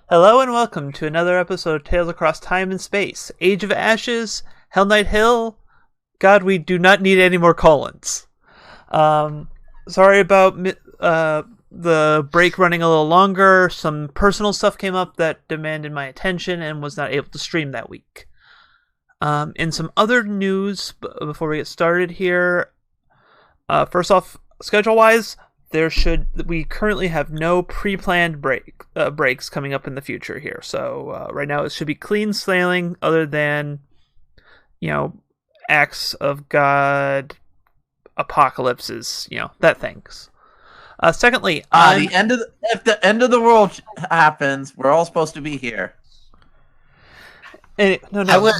Hello and welcome to another episode of Tales Across Time and Space. Age of Ashes, Hellknight Hill. God, we do not need any more colons. Sorry about the break running a little longer. Some personal stuff came up that demanded my attention and was not able to stream that week. In some other news, before we get started here, first off, schedule-wise, we currently have no pre-planned breaks coming up in the future here. So right now it should be clean sailing, other than, acts of God, apocalypses, that things. Secondly, if the end of the world happens, we're all supposed to be here. No.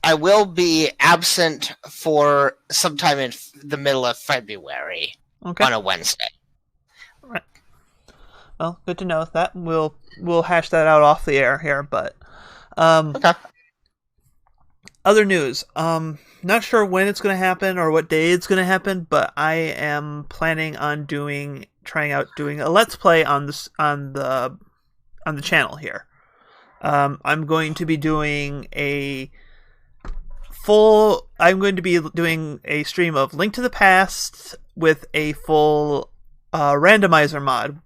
I will be absent for sometime in the middle of February on a Wednesday. All right. Well, good to know that. We'll hash that out off the air here, but okay. Other news. Not sure when it's going to happen or what day it's going to happen, but I am planning on trying out doing a Let's Play on the channel here. I'm going to be doing I'm going to be doing a stream of Link to the Past with a full randomizer mod,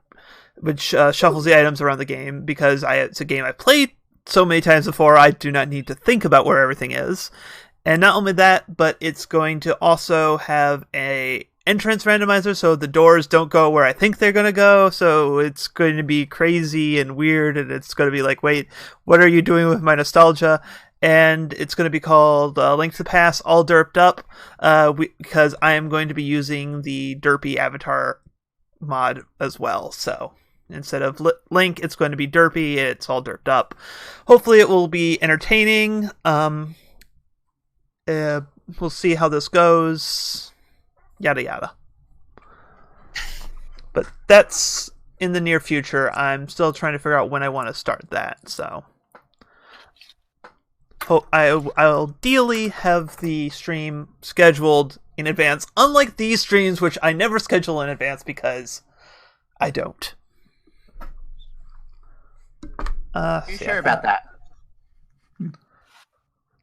which shuffles the items around the game, because it's a game I've played so many times before, I do not need to think about where everything is. And not only that, but it's going to also have a entrance randomizer, so the doors don't go where I think they're going to go, so it's going to be crazy and weird, and it's going to be like, wait, what are you doing with my nostalgia? And it's going to be called Link to the Past All Derped Up, because I am going to be using the Derpy avatar mod as well. So instead of Link, it's going to be Derpy, it's all derped up. Hopefully it will be entertaining. We'll see how this goes. Yada yada. But that's in the near future. I'm still trying to figure out when I want to start that, so I'll ideally have the stream scheduled in advance, unlike these streams, which I never schedule in advance because I don't. Are you sure about that?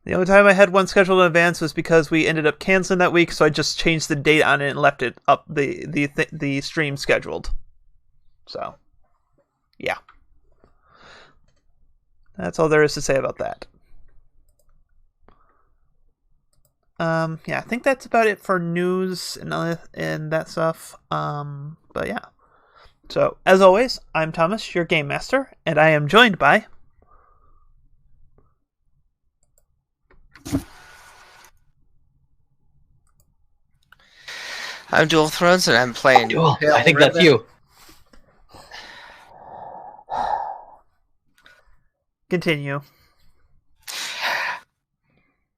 The only time I had one scheduled in advance was because we ended up canceling that week, so I just changed the date on it and left it up the stream scheduled. So, yeah. That's all there is to say about that. Yeah, I think that's about it for news and that stuff. But yeah. So, as always, I'm Thomas, your Game Master, and I am joined by... I'm Dual Thrones, and I'm playing Dual. I think that's you. Continue.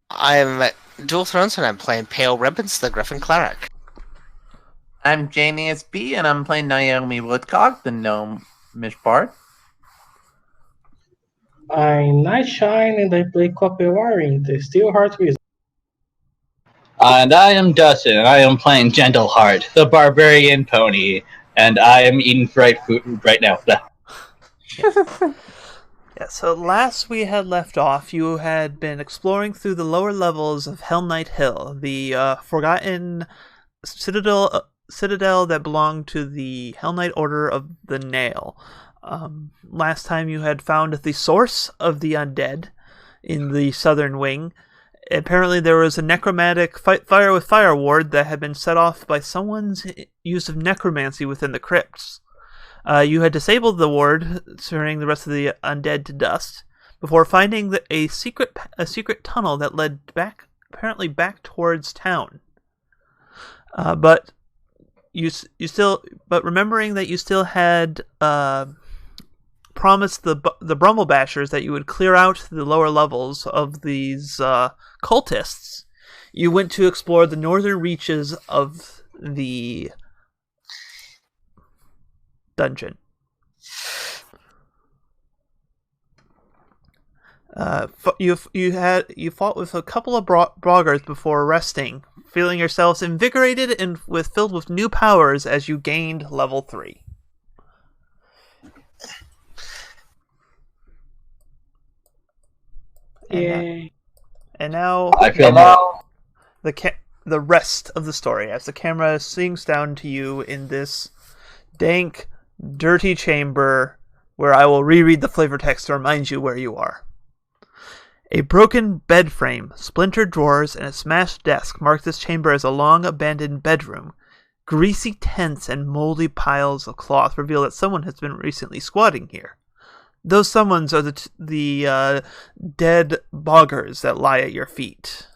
I'm Dual Thrones, and I'm playing Pale Ribbons, the Griffin Cleric. I'm Janie SB, and I'm playing Naomi Woodcock, the Gnomish Bard. I'm Nightshine, and I play Copper Wiring, the Steelheart Wizard. And I am Dustin, and I am playing Gentleheart, the Barbarian Pony, and I am eating fried food right now. Yeah, so last we had left off, you had been exploring through the lower levels of Hellknight Hill, the forgotten citadel that belonged to the Hellknight Order of the Nail. Last time you had found the source of the undead in the southern wing. Apparently there was a necromantic fire with fire ward that had been set off by someone's use of necromancy within the crypts. You had disabled the ward, turning the rest of the undead to dust, before finding a secret tunnel that led back towards town. But you still, but remembering that you still had promised the Brumble Bashers that you would clear out the lower levels of these cultists, you went to explore the northern reaches of the dungeon. You fought with a couple of Broggers before resting, feeling yourselves invigorated and filled with new powers as you gained level 3. Yay. And now I feel the rest of the story as the camera sinks down to you in this dank, dirty chamber where I will reread the flavor text to remind you where you are. A broken bed frame, splintered drawers, and a smashed desk mark this chamber as a long-abandoned bedroom. Greasy tents and moldy piles of cloth reveal that someone has been recently squatting here. Those someones are the dead boggers that lie at your feet.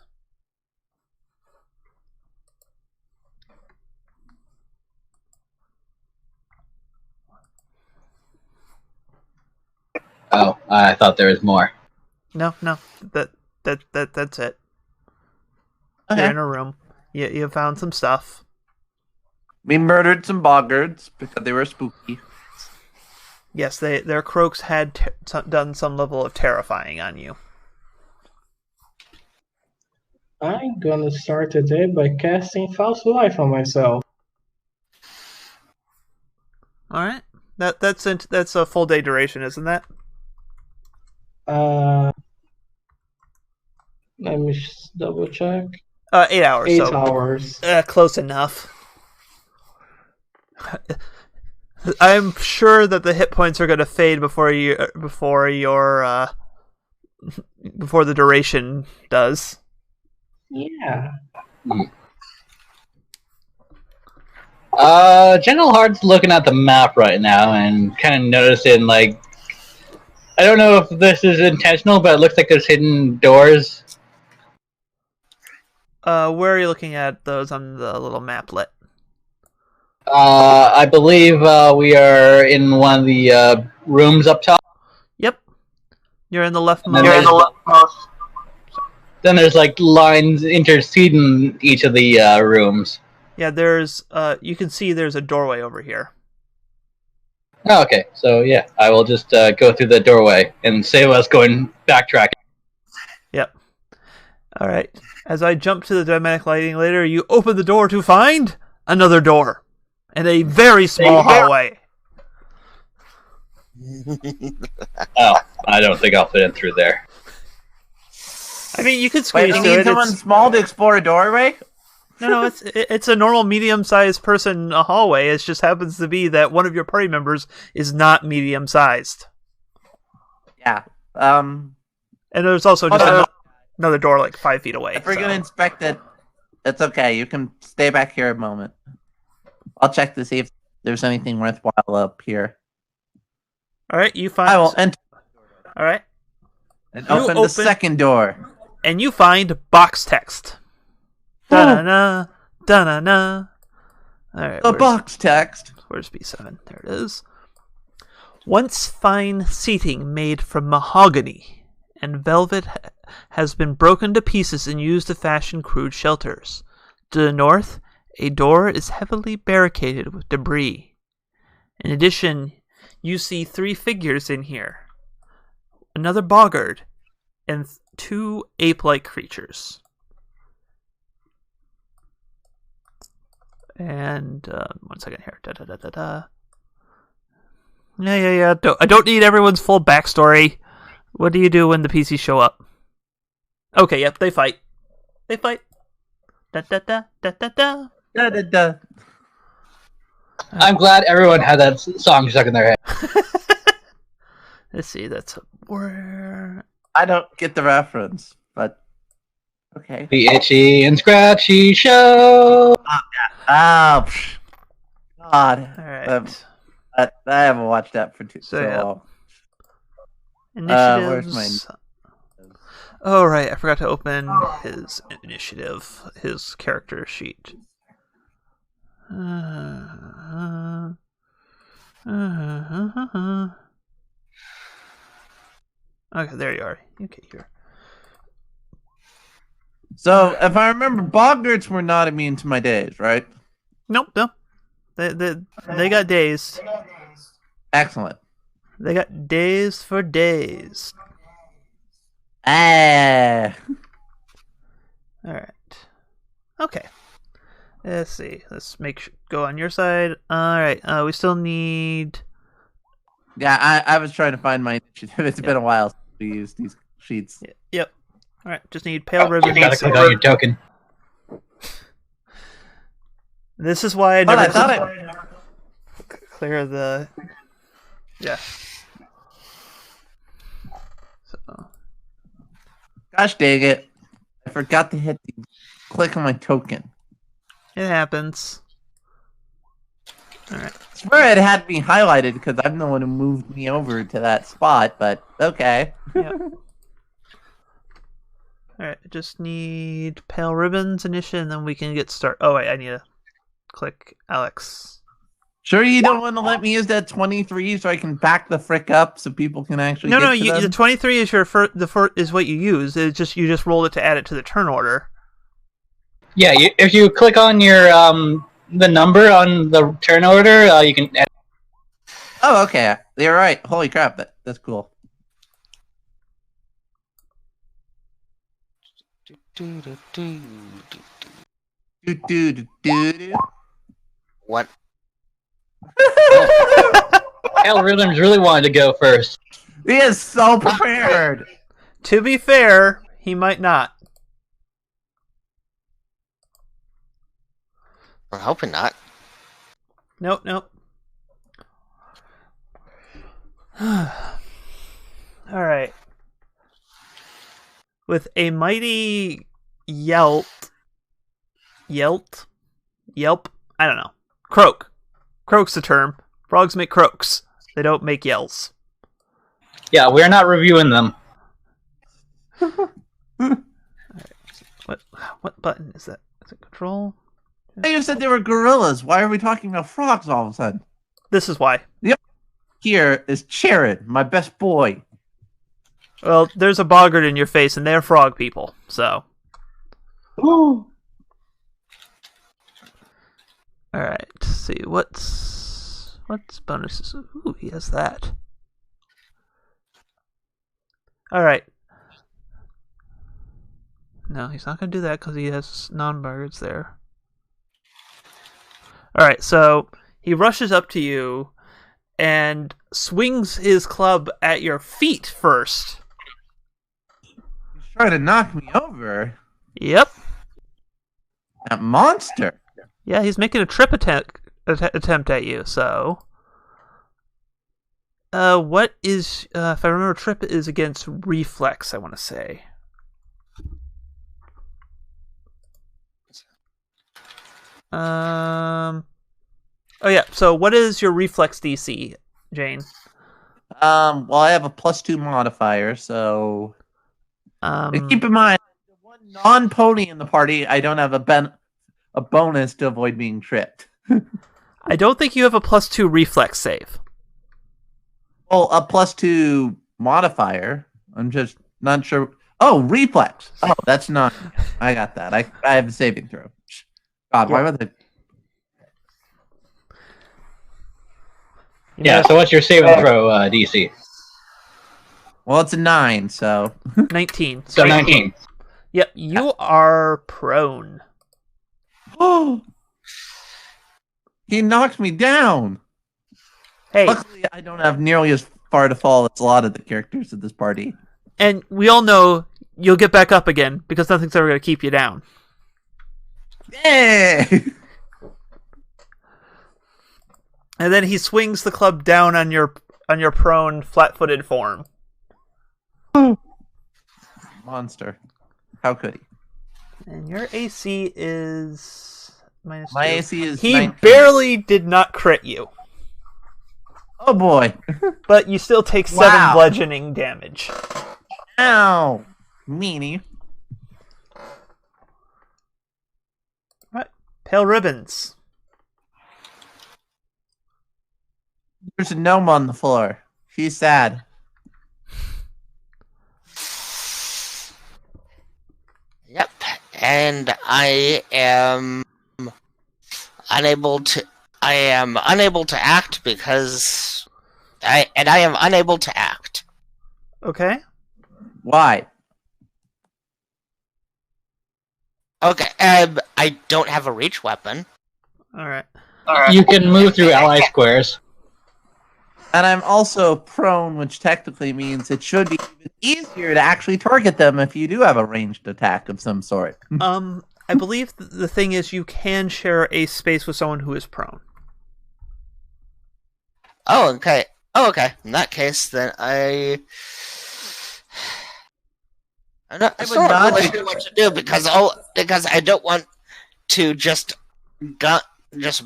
Oh, I thought there was more. No, that's it. Okay. You're in a room. You found some stuff. We murdered some boggards because they were spooky. Yes, their croaks had done some level of terrifying on you. I'm gonna start the day by casting False Life on myself. All right, that's a full day duration, isn't that? Let me just double check. 8 hours. 8 so, hours. Close enough. I'm sure that the hit points are going to fade before the duration does. Yeah. General Hart's looking at the map right now and kind of noticing, like, I don't know if this is intentional, but it looks like there's hidden doors. Where are you looking at those on the little maplet? I believe we are in one of the rooms up top. Yep. You're in the leftmost. Then there's like lines interceding each of the rooms. Yeah, there's you can see there's a doorway over here. Oh, okay, so yeah, I will just go through the doorway and save us going backtracking. Yep. All right. As I jump to the dynamic lighting later, you open the door to find another door and a very small hallway. Oh, I don't think I'll fit in through there. I mean, you could Wait, squeeze you through need it. someone small to explore a doorway? No, it's a normal medium-sized person hallway. It just happens to be that one of your party members is not medium-sized. Yeah. And there's also just another door like 5 feet away. If we're gonna inspect it, it's okay. You can stay back here a moment. I'll check to see if there's anything worthwhile up here. All right, you find. I will enter. All right, And open the second door. and you find box text. Da-na-na, da-na-na. All right, The box text. Where's B7? There it is. Once fine seating made from mahogany and velvet has been broken to pieces and used to fashion crude shelters. To the north, a door is heavily barricaded with debris. In addition, you see 3 figures in here. Another boggard and 2 ape-like creatures. And, one second here. Da-da-da-da-da. Yeah. I don't need everyone's full backstory. What do you do when the PCs show up? Okay, yep, they fight. Da-da-da-da-da-da. Da-da-da. I'm glad everyone had that song stuck in their head. Let's see, that's where... I don't get the reference, but okay. The Itchy and Scratchy Show! Oh, God. Alright. I haven't watched that for so yeah. long. Initiatives. Where's my... Oh, right, I forgot to open his initiative, his character sheet. Okay, there you are. Okay, here. So, if I remember, boggarts were not immune to my days, right? Nope, nope. They got days. Excellent. They got days for days. Ah. All right. Okay. Let's see. Let's go on your side. All right. We still need. Yeah, I was trying to find my initiative. It's been a while since we used these sheets. Yep. All right. Just need pale ribbons. You gotta click on your token. This is why I But never I thought I... clear the. Yeah. So. Gosh dang it. I forgot to hit the click on my token. It happens. Alright. I swear it had me highlighted because I'm the one who moved me over to that spot, but okay. Yep. Alright, I just need pale ribbons initiative and then we can get started. Oh wait, I need to click Alex. Sure you don't want to let me use that 23 so I can back the frick up so people can actually No, get to them? the 23 is is what you use. It's just you just rolled it to add it to the turn order. Yeah, if you click on your the number on the turn order, you can add. Oh, okay. You're right. Holy crap, that's cool. What? Algorithms really wanted to go first. He is so prepared. To be fair, he might not. We're hoping not. Nope, nope. Alright. With a mighty yelp, I don't know. Croak. Croak's the term. Frogs make croaks. They don't make yells. Yeah, we're not reviewing them. What button is that? Is it control? You said they were gorillas. Why are we talking about frogs all of a sudden? This is why. Here is Charon, my best boy. Well, there's a boggart in your face, and they're frog people, so. Ooh. Alright, let's see. What's bonuses? Ooh, he has that. Alright. No, he's not going to do that because he has non-boggarts there. Alright, so he rushes up to you and swings his club at your feet first. He's trying to knock me over. Yep. That monster. Yeah, he's making a trip attempt at you, so... what is... if I remember, trip is against reflex, I want to say. Oh yeah, so what is your reflex DC, Jane? Well, I have a +2 modifier, so... keep in mind, the one non-pony in the party, I don't have a bonus to avoid being tripped. I don't think you have a +2 reflex save. Well, a +2 modifier. I'm just not sure. Oh, reflex. Oh, that's not... I got that. I have a saving throw. God, why would they... Yeah, so what's your saving throw, DC? Well, it's a 9, so... 19. So 19. Yep, you are prone. Oh! He knocked me down! Hey, Luckily, I don't have nearly as far to fall as a lot of the characters at this party. and we all know you'll get back up again because nothing's ever going to keep you down. Hey! And then he swings the club down on your prone, flat-footed form. Monster. How could he? And your AC is -2. My AC is He 19. barely did not crit you, Oh boy. but you still take 7 Wow. bludgeoning damage. Ow! Meanie. Right. Pale ribbons. There's a gnome on the floor. She's sad. Yep. And I am unable to act because I am unable to act. Okay. Why? Okay, I don't have a reach weapon. All right. You can move through ally squares. And I'm also prone, which technically means it should be even easier to actually target them if you do have a ranged attack of some sort. I believe the thing is you can share a space with someone who is prone. Oh, okay. Oh, okay. In that case, then I'm still not really sure what to do because I don't want to just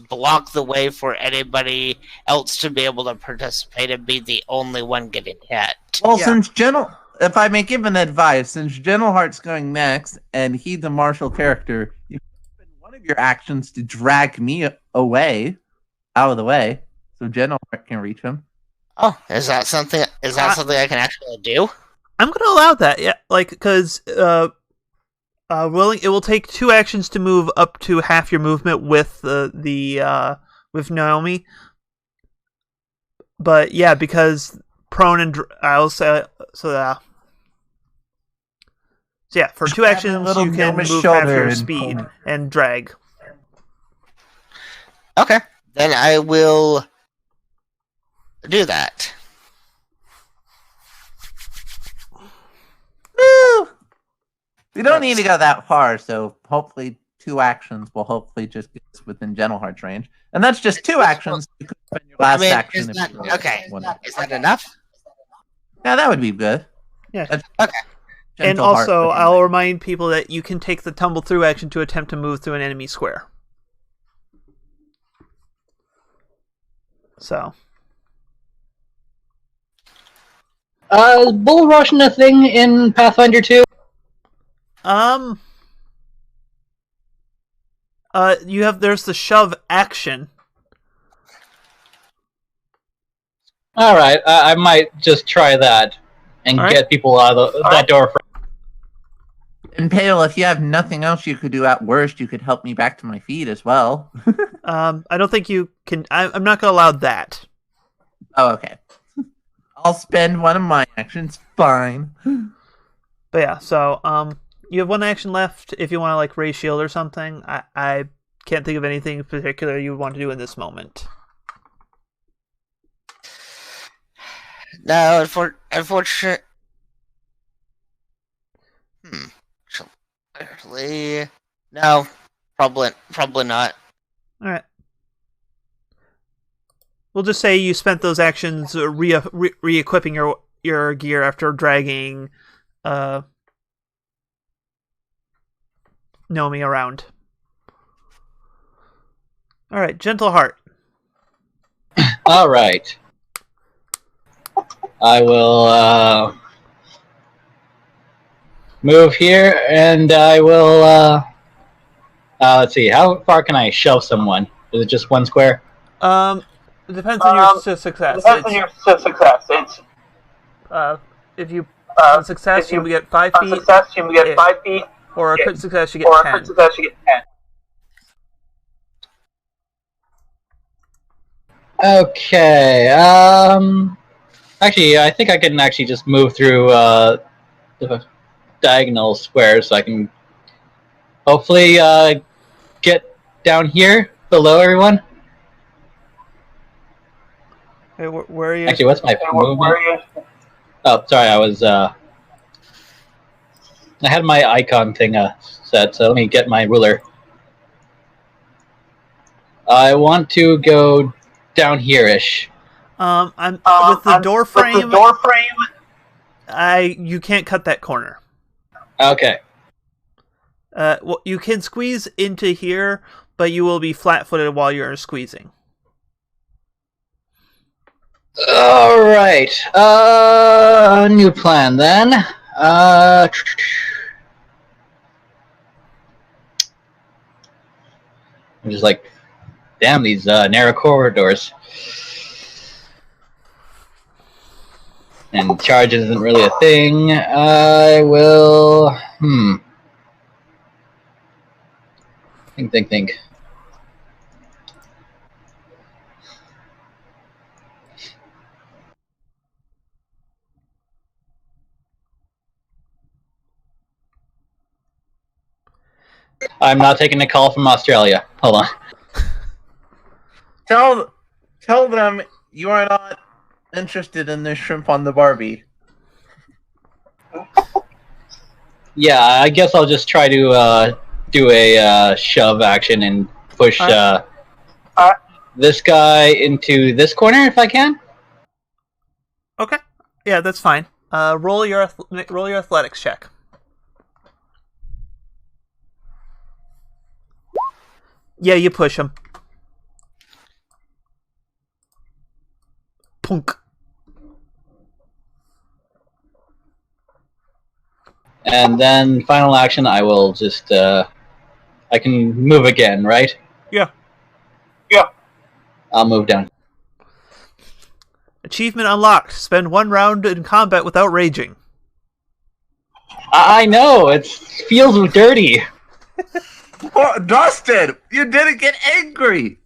block the way for anybody else to be able to participate and be the only one getting hit. Well, if I may give an advice, since Gentleheart's going next, and he's a martial character, you can spend one of your actions to drag me away, out of the way, so Gentleheart can reach him. Oh, is that something I can actually do? I'm going to allow that, yeah, because it will take 2 actions to move up to half your movement with with Naomi. But yeah, because prone and I'll say so yeah, for 2 actions you can move half your speed and drag. Okay, then I will do that. Woo! We don't need to go that far, so hopefully 2 actions will hopefully just get us within Gentleheart's range. And that's just 2 actions. You could spend your last action. Is that enough? Yeah, that would be good. Yeah. Okay. And also, I'll remind people that you can take the tumble through action to attempt to move through an enemy square. So. Is bull rushing a thing in Pathfinder 2? There's the shove action. Alright, I might just try that and get people out of that door. And Pale, if you have nothing else you could do, at worst, you could help me back to my feet as well. I don't think you can. I'm not going to allow that. Oh, okay. I'll spend one of my actions. Fine. But yeah, so you have 1 action left if you want to like raise shield or something. I can't think of anything particular you would want to do in this moment. No, unfortunately, no, probably not. All right. We'll just say you spent those actions re-equipping your gear after dragging Nomi around. All right, Gentle Heart. All right. I will move here, and I will. Let's see. How far can I shove someone? Is it just 1 square? It depends on your success. It's if you on success you get 5 feet. Or a crit success you get 10. Okay. Actually, I think I can actually just move through the diagonal squares, so I can hopefully get down here below everyone. Hey, where are you? Actually, what's my movement? Oh, sorry, I was I had my icon thing set, so let me get my ruler. I want to go down here-ish. I'm with the door frame. You can't cut that corner. Okay. Well, you can squeeze into here, but you will be flat-footed while you're squeezing. All right. New plan then. I'm just like, damn these narrow corridors. and charge isn't really a thing. I will. Think. I'm not taking a call from Australia. Hold on. Tell them you are not interested in this shrimp on the Barbie. Yeah, I guess I'll just try to do a shove action and push this guy into this corner if I can. Okay. Yeah, that's fine. Roll your athletics check. Yeah, you push him. Punk. And then final action, I will just I can move again, right? Yeah. I'll move down. Achievement unlocked. Spend 1 round in combat without raging. I know, it feels dirty. Oh, Dustin, you didn't get angry.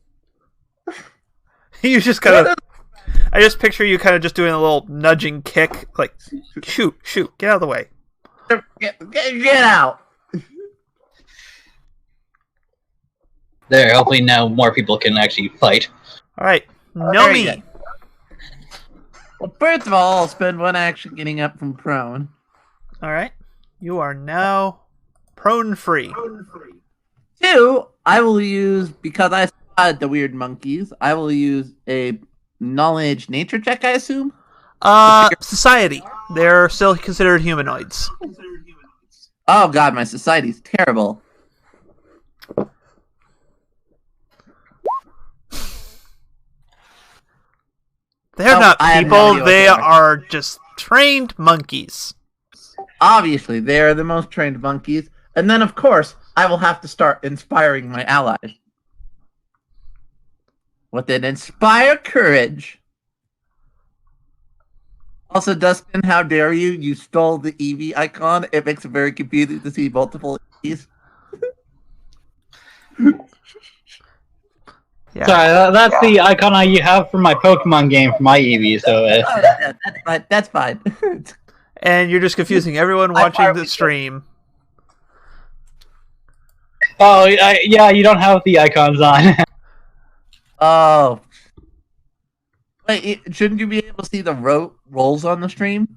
You just kind of... I just picture you kind of just doing a little nudging kick, like, shoot, get out of the way. Get out. There, hopefully now more people can actually fight. Alright, Very Nomi. good. Well, first of all, I'll spend 1 action getting up from prone. Alright, you are now prone free. 2, I will use, because I spotted the weird monkeys, I will use a knowledge nature check, I assume? Society. They're still considered humanoids. Oh god, my society's terrible. They're not I have no people, idea what they they are. are just trained monkeys. Obviously, they are the most trained monkeys. And then, of course, I will have to start inspiring my allies. With an inspire courage. Also, Dustin, how dare you? You stole the Eevee icon. It makes it very confusing to see multiple Eevees. Yeah. Sorry, that's the icon you have for my Pokemon game for my Eevee, so... That's fine. And you're just confusing everyone watching the stream. Oh, yeah, you don't have the icons on. Oh. Wait, shouldn't you be able to see the rolls on the stream?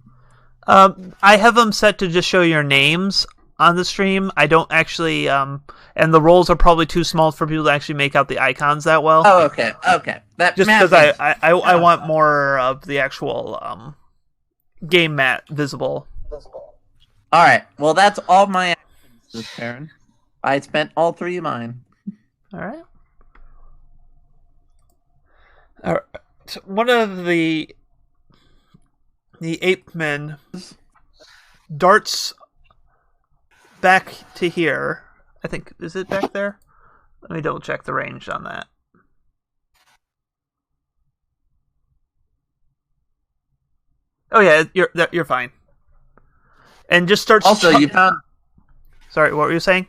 I have them set to just show your names on the stream. I don't actually, and the roles are probably too small for people to actually make out the icons that well. Oh, okay. That Just map because makes- I want more of the actual game mat visible. All right. Well, that's all my actions this turn. I spent all 3 of mine. All right. So one of the ape men darts back to here. I think, is it back there? Let me double check the range on that. Oh yeah, you're fine. And just starts. Also, you found. Sorry, what were you saying?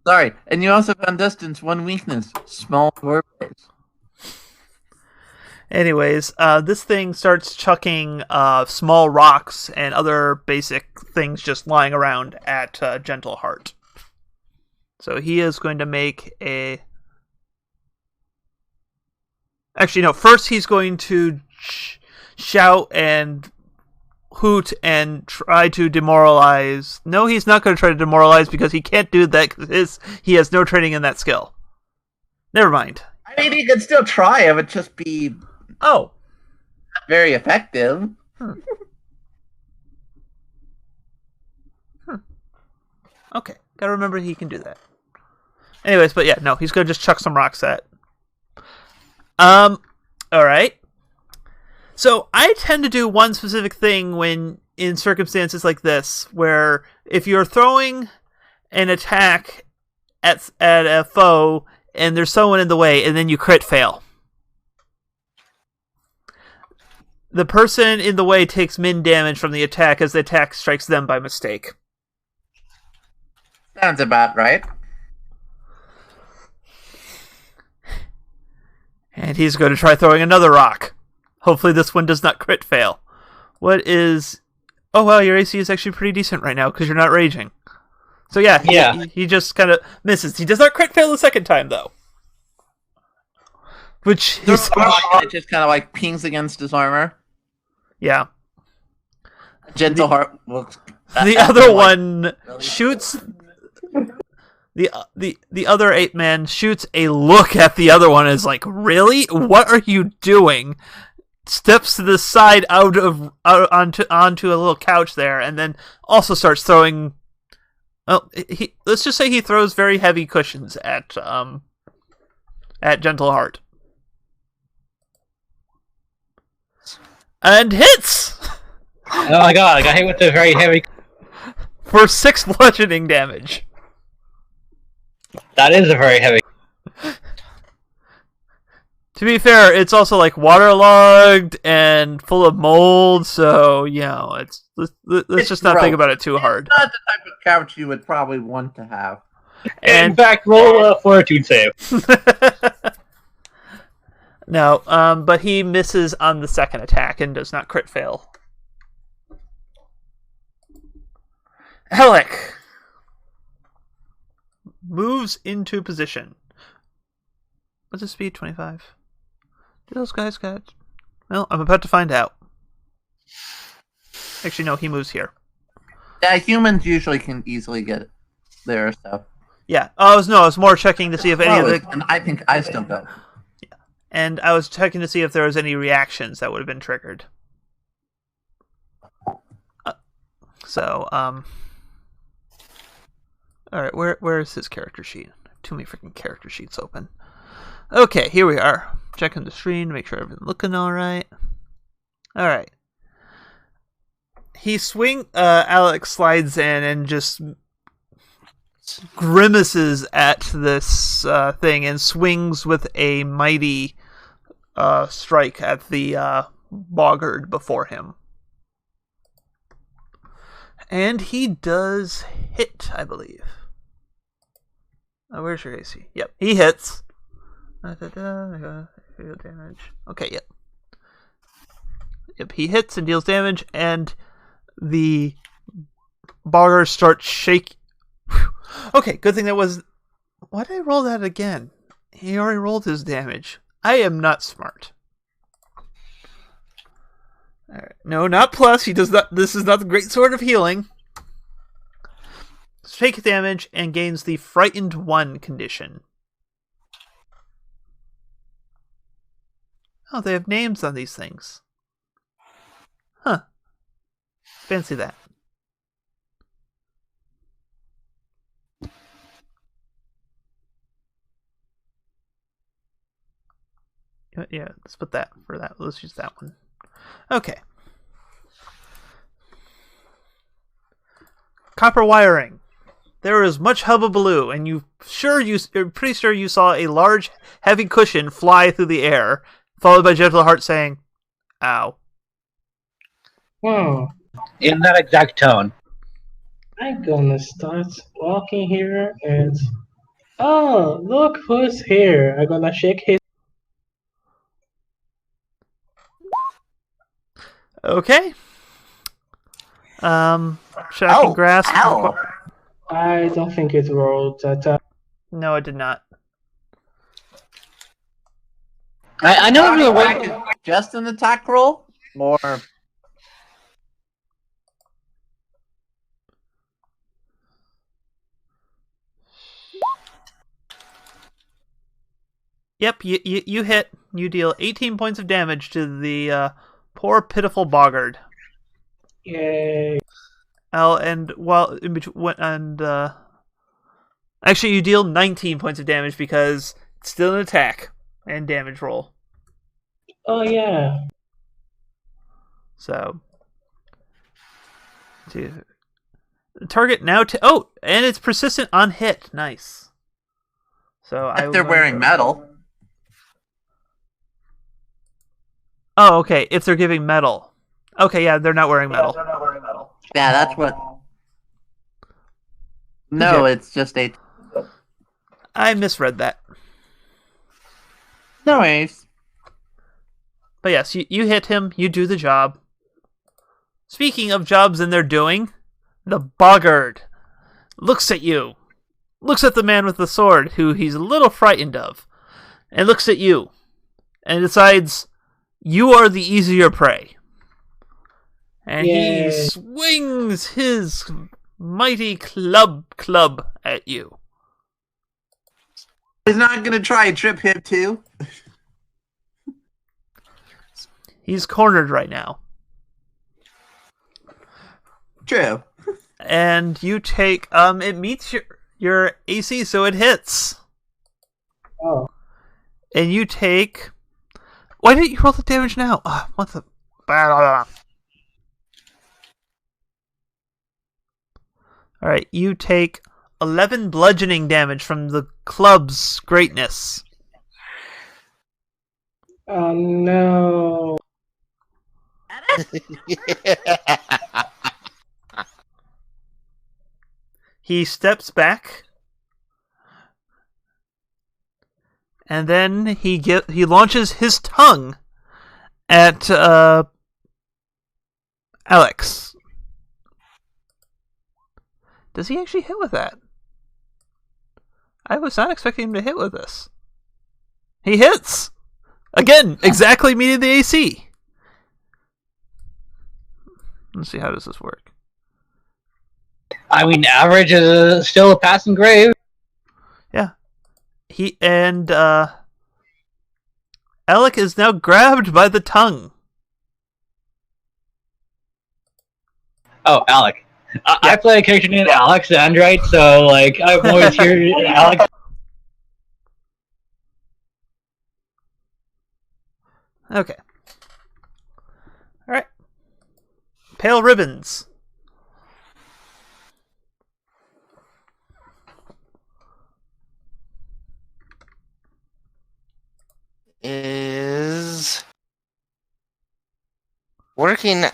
Sorry, and you also found Dustin's one weakness: small doorways. Anyways, this thing starts chucking small rocks and other basic things just lying around at Gentle Heart. So he is going to make a... Actually, no. First, he's going to shout and hoot and try to demoralize. No, he's not going to try to demoralize because he can't do that because he has no training in that skill. Never mind. I mean, he could still try. It would just be Oh. not very effective. Okay. Gotta remember he can do that. Anyways, but yeah, no, he's gonna just chuck some rocks at. Alright. So I tend to do one specific thing when in circumstances like this, where if you're throwing an attack at a foe and there's someone in the way and then you crit fail. the person in the way takes min damage from the attack as the attack strikes them by mistake. Sounds about right. And he's going to try throwing another rock. Hopefully this one does not crit fail. What is... Oh, wow, your AC is actually pretty decent right now because you're not raging. So yeah, he just kind of misses. He does not crit fail the second time, though. Which is... It just kind of like pings against his armor. Yeah. Gentle Heart looks... The other one shoots... The other ape man shoots a look at the other one and is like, really? What are you doing? Steps to the side onto a little couch there, and then also starts throwing. Well, let's just say he throws very heavy cushions at Gentle Heart. And hits! Oh my god, I got hit with a very heavy... For 6 bludgeoning damage. That is a very heavy... To be fair, it's also like waterlogged and full of mold, so let's just not think about it too hard. It's not the type of couch you would probably want to have. In fact, roll a fortitude save. No, but he misses on the second attack and does not crit fail. Alec moves into position. What's his speed? 25. Do those guys got... Well, I'm about to find out. Actually, no, he moves here. Yeah, humans usually can easily get there, so... Yeah. I was more checking to see if any of the... And I think I still go. Yeah. And I was checking to see if there was any reactions that would have been triggered. Alright, where is his character sheet? Too many freaking character sheets open. Okay, here we are. Checking the screen to make sure everything's looking alright. Alright. Alex slides in and just grimaces at this thing and swings with a mighty strike at the boggard before him. And he does hit, I believe. Oh, where's your AC? Yep, he hits. Damage. Okay, yep. Yep, he hits and deals damage, and the boggart starts shaking. Okay, good thing that was... Why did I roll that again? He already rolled his damage. I am not smart. Alright. No, not plus. He does not. This is not the great sword of healing. Take damage and gains the Frightened 1 condition. Oh, they have names on these things. Huh. Fancy that. Yeah, let's put that for that. Let's use that one. Okay. Copper wiring. There is much hubbubaloo, and you're pretty sure you saw a large, heavy cushion fly through the air, followed by Gentle Heart saying, "Ow." In that exact tone. I'm gonna start walking here and... Oh, look who's here. I'm gonna shake his... Okay. Shack and grasp. Ow. I don't think it rolled that. No, it did not. I know we were waiting. Just an attack roll? Or... Yep, you hit. You deal 18 points of damage to the poor, pitiful boggard. Yay. Actually, you deal 19 points of damage because it's still an attack and damage roll. Oh, yeah. So, target now and it's persistent on hit. Nice. So if they're wearing metal. Oh, okay. If they're giving metal. Okay, yeah, they're not wearing metal. Yeah, that's what. No, Okay. it's just a. I misread that. No worries. But yes, you hit him, you do the job. Speaking of jobs and they're doing, the boggart looks at you. Looks at the man with the sword, who he's a little frightened of. And looks at you. And decides you are the easier prey. And he Yay. swings his mighty club at you. He's not gonna try and trip him too. He's cornered right now. True. And you take it meets your AC, so it hits. Oh. And you take. Why didn't you roll the damage now? What the? Alright, you take 11 bludgeoning damage from the club's greatness. Oh no. He steps back. And then he launches his tongue at Alex. Does he actually hit with that? I was not expecting him to hit with this. He hits! Again, exactly meeting the AC. Let's see, how does this work? I mean, average is still a passing grade. Yeah. Alec is now grabbed by the tongue. Oh, Alec. I play a character named Alex Android, so like I'm always here. Alex. Okay. Alright. Pale ribbons. Is working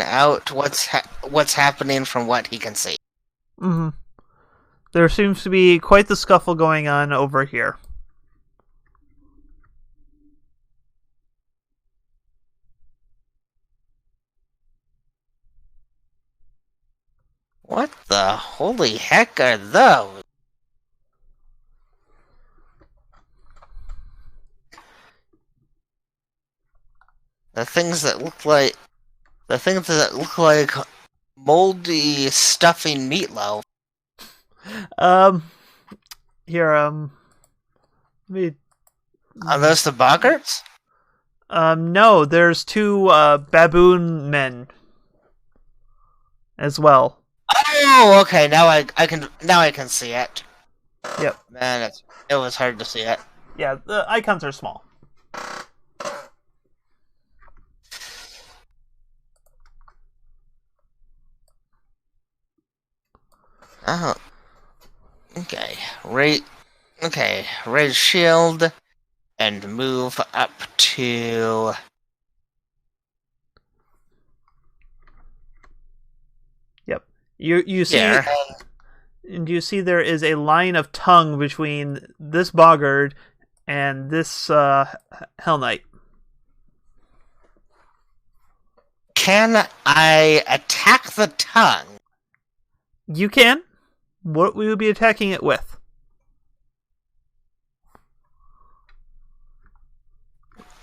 out what's happening from what he can see. Mm-hmm. There seems to be quite the scuffle going on over here. What the holy heck are those? The things that look like moldy stuffing meatloaf. Here, me. Are those the boggarts? No, there's two baboon men as well. Oh, okay. Now I can see it. Yep. Man, it was hard to see it. Yeah, the icons are small. Oh. Okay. Raise shield and move up to. Yep. You see, There. and you see there is a line of tongue between this boggart and this Hellknight. Can I attack the tongue? You can. What we would be attacking it with?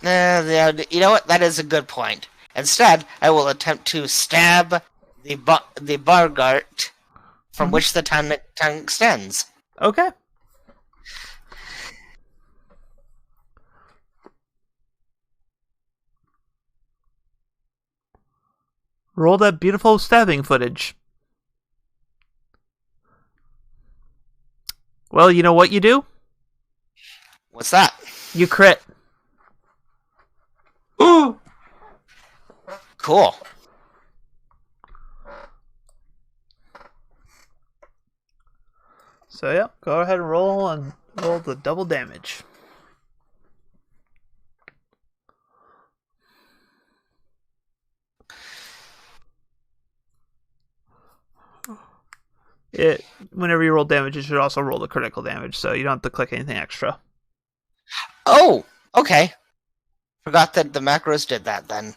You know what? That is a good point. Instead, I will attempt to stab the boggart from which the tongue extends. Okay. Roll that beautiful stabbing footage. Well, you know what you do? What's that? You crit. Ooh. Cool. So yeah, go ahead and roll the double damage. whenever you roll damage, it should also roll the critical damage, so you don't have to click anything extra. Oh, okay. Forgot that the macros did that then.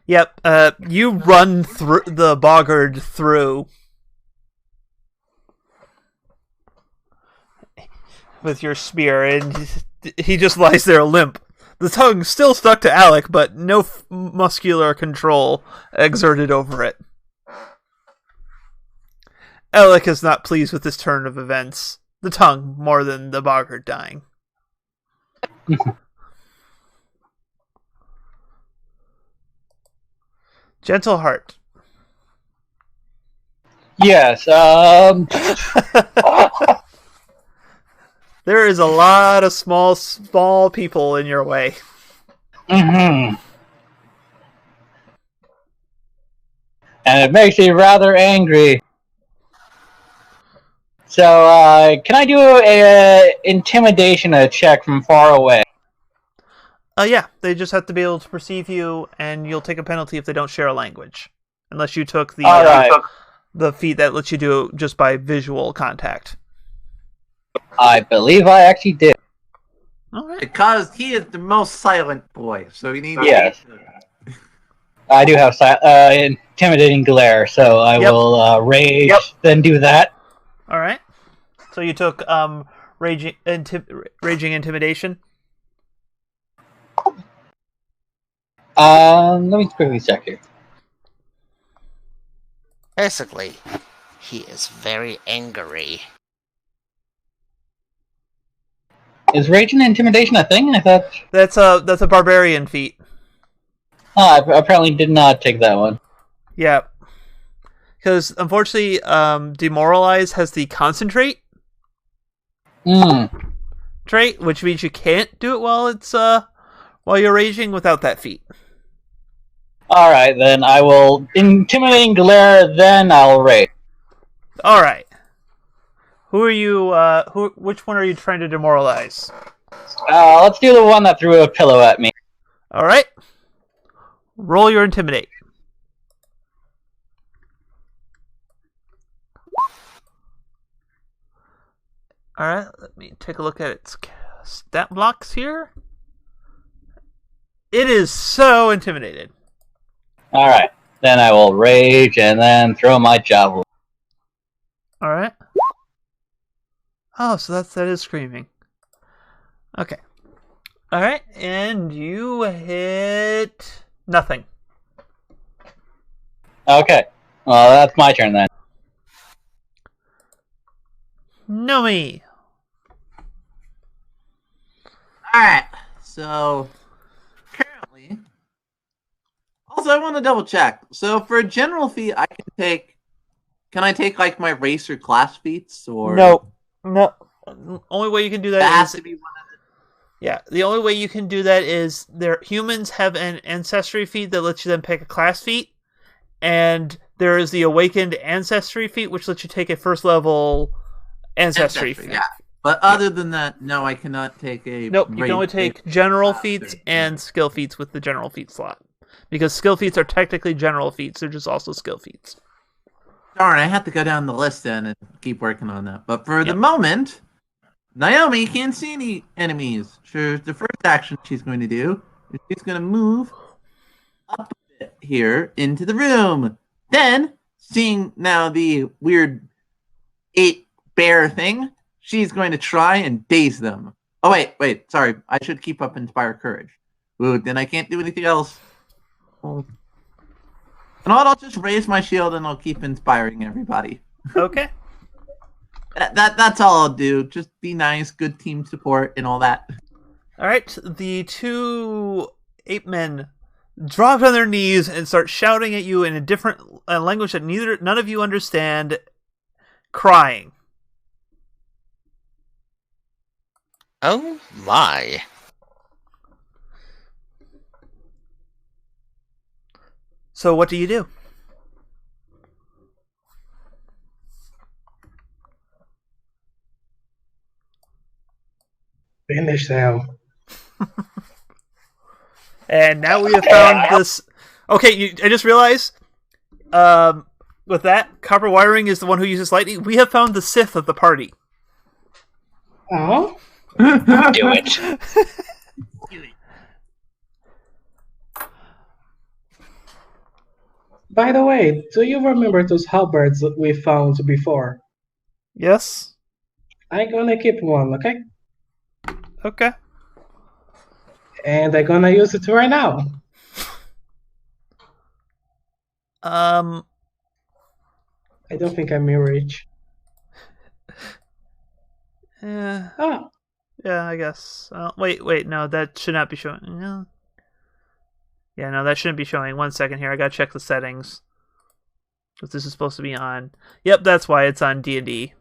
Yep, you run through the boggard through with your spear, and he just lies there limp. The tongue still stuck to Alec, but no muscular control exerted over it. Alec is not pleased with this turn of events. The tongue more than the boggart dying. Gentle Heart. Yes. There is a lot of small people in your way. Mm-hmm. And it makes me rather angry. So, can I do a intimidation check from far away? Yeah, they just have to be able to perceive you, and you'll take a penalty if they don't share a language. Unless you took the feat that lets you do it just by visual contact. I believe I actually did. All right. Because he is the most silent boy, so he needs. Yes. I do have intimidating glare, so I will rage, then do that. All right. So you took raging intimidation. Let me quickly check here. Basically, he is very angry. Is rage and intimidation a thing? I thought That's a barbarian feat. I apparently did not take that one. Yeah. Because unfortunately, demoralize has the concentrate trait, which means you can't do it while you're raging without that feat. All right, then I will intimidating glare. Then I'll rage. All right. Who are you? Which one are you trying to demoralize? Let's do the one that threw a pillow at me. All right. Roll your intimidate. All right. Let me take a look at its stat blocks here. It is so intimidated. All right, then I will rage and then throw my javelin. All right. Oh, so that is screaming. Okay. All right, and you hit nothing. Okay, well that's my turn then. Nomi. Alright, so currently. Also, I want to double check. So for a general feat, I can take. Can I take like my race or class feats or? No. Only way you can do that That has is to be one of the. yeah. The only way you can do that is humans have an ancestry feat that lets you then pick a class feat, and there is the awakened ancestry feat which lets you take a first level ancestry feat. Yeah. But other than that, no, I cannot take a. Nope, you can only take general class feats or- and skill feats with the general feat slot. Because skill feats are technically general feats, they're just also skill feats. Darn, I have to go down the list then and keep working on that. But for the moment, Naomi can't see any enemies. Sure, the first action she's going to do is she's going to move up a bit here into the room. Then, seeing now the weird 8 bear thing, she's going to try and daze them. Oh, wait, sorry. I should keep up Inspire Courage. Ooh, then I can't do anything else. Oh. You know what? I'll just raise my shield and I'll keep inspiring everybody. Okay. That's all I'll do. Just be nice, good team support, and all that. Alright, the 2 ape men drop on their knees and start shouting at you in a different language that none of you understand, crying. Oh my. So what do you do? Finish them. And now we have found this. Okay, I just realized. With that, copper wiring is the one who uses lightning. We have found the Sith of the party. Oh? Do it. By the way, do you remember those halberds that we found before? Yes. I'm gonna keep one, okay? Okay. And I'm gonna use it right now. Um. I don't think I'm rich. Yeah. Oh, Yeah, I guess. Wait. No, that should not be showing. No. Yeah, no, that shouldn't be showing. 1 second here. I gotta check the settings. Because this is supposed to be on. Yep, that's why it's on D&D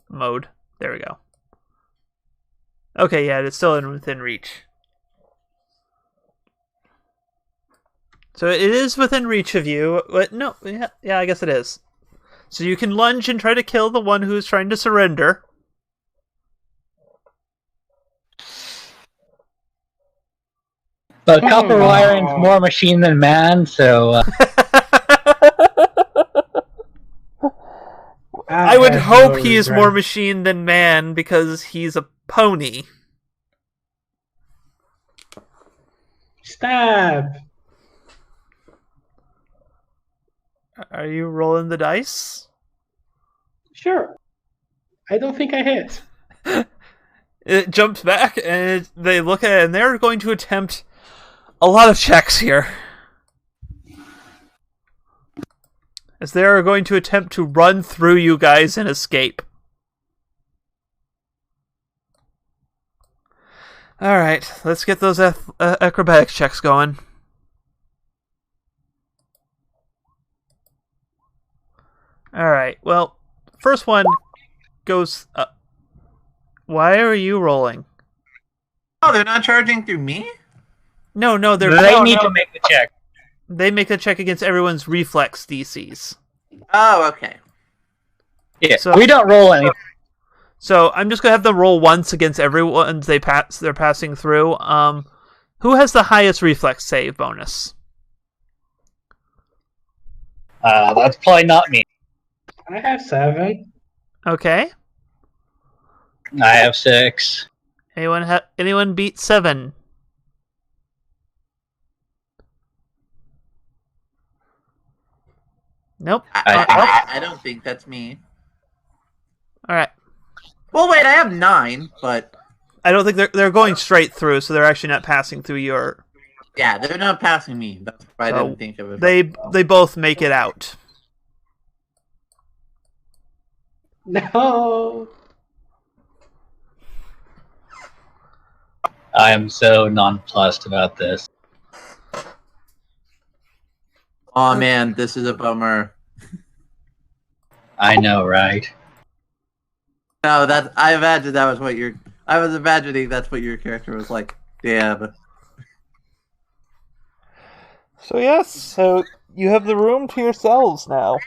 mode. There we go. Okay, yeah, it's still within reach. So it is within reach of you, but no, yeah, I guess it is. So you can lunge and try to kill the one who's trying to surrender. But copper wiring's more machine than man, so I would have hope no he is more regret. machine than man because he's a pony. Stab! Are you rolling the dice? Sure. I don't think I hit. It jumps back and they look at it and they're going to attempt a lot of checks here. As they are going to attempt to run through you guys and escape. Alright, let's get those acrobatics checks going. Alright, well, first one goes... why are you rolling? Oh, they're not charging through me? No, they no, need to make the check. They make a check against everyone's reflex DCs. Oh, okay. Yeah, So- we don't roll anything. So I'm just gonna have them roll once against everyone they're passing through. Who has the highest reflex save bonus? That's probably not me. I have 7. Okay. I have 6. Anyone beat 7? Nope. I don't think that's me. All right. Well, wait, I have 9, but I don't think they're going straight through, so they're actually not passing through your. yeah, they're not passing me. That's why I So didn't think of it. They both make it out. No! I am so nonplussed about this. Oh man, this is a bummer. I know, right? No, I imagined that was what I was imagining that's what your character was like. Damn. So yes, so you have the room to yourselves now.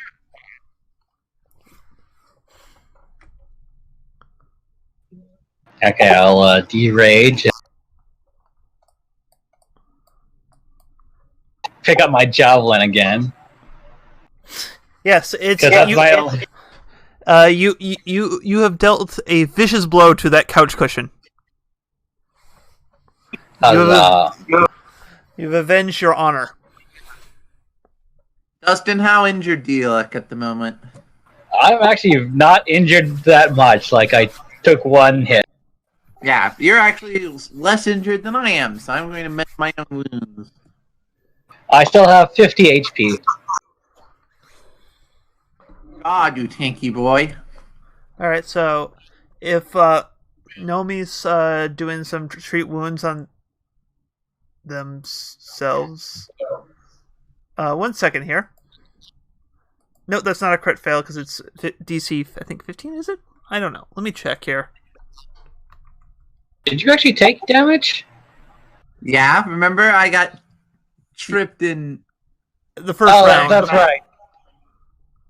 Okay, I'll de-rage. Pick up my javelin again. Yes, it's 'Cause that's my only... you have dealt a vicious blow to that couch cushion. You've avenged your honor. Dustin, how injured do you look at the moment? I'm actually not injured that much. Like, I took 1 hit. Yeah, you're actually less injured than I am, so I'm going to mend my own wounds. I still have 50 HP. God, you tanky boy. Alright, so if Nomi's doing some treat wounds on themselves. 1 second here. No, that's not a crit fail because it's DC, I think 15, is it? I don't know. Let me check here. Did you actually take damage? Yeah, remember I got tripped in... The first Oh, round. that's right.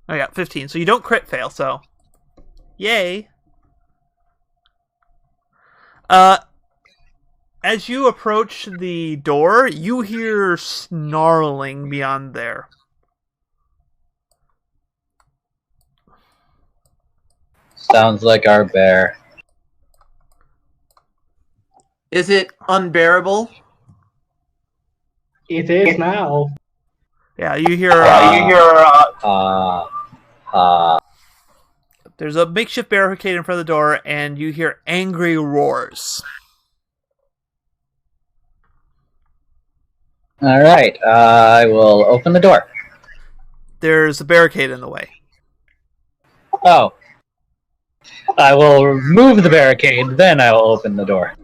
I got 15, so you don't crit fail, so... Yay! As you approach the door, you hear snarling beyond there. Sounds like our bear. Is it unbearable? It is now. Yeah, you hear. There's a makeshift barricade in front of the door, and you hear angry roars. All right, I will open the door. There's a barricade in the way. Oh. I will remove the barricade, then I will open the door.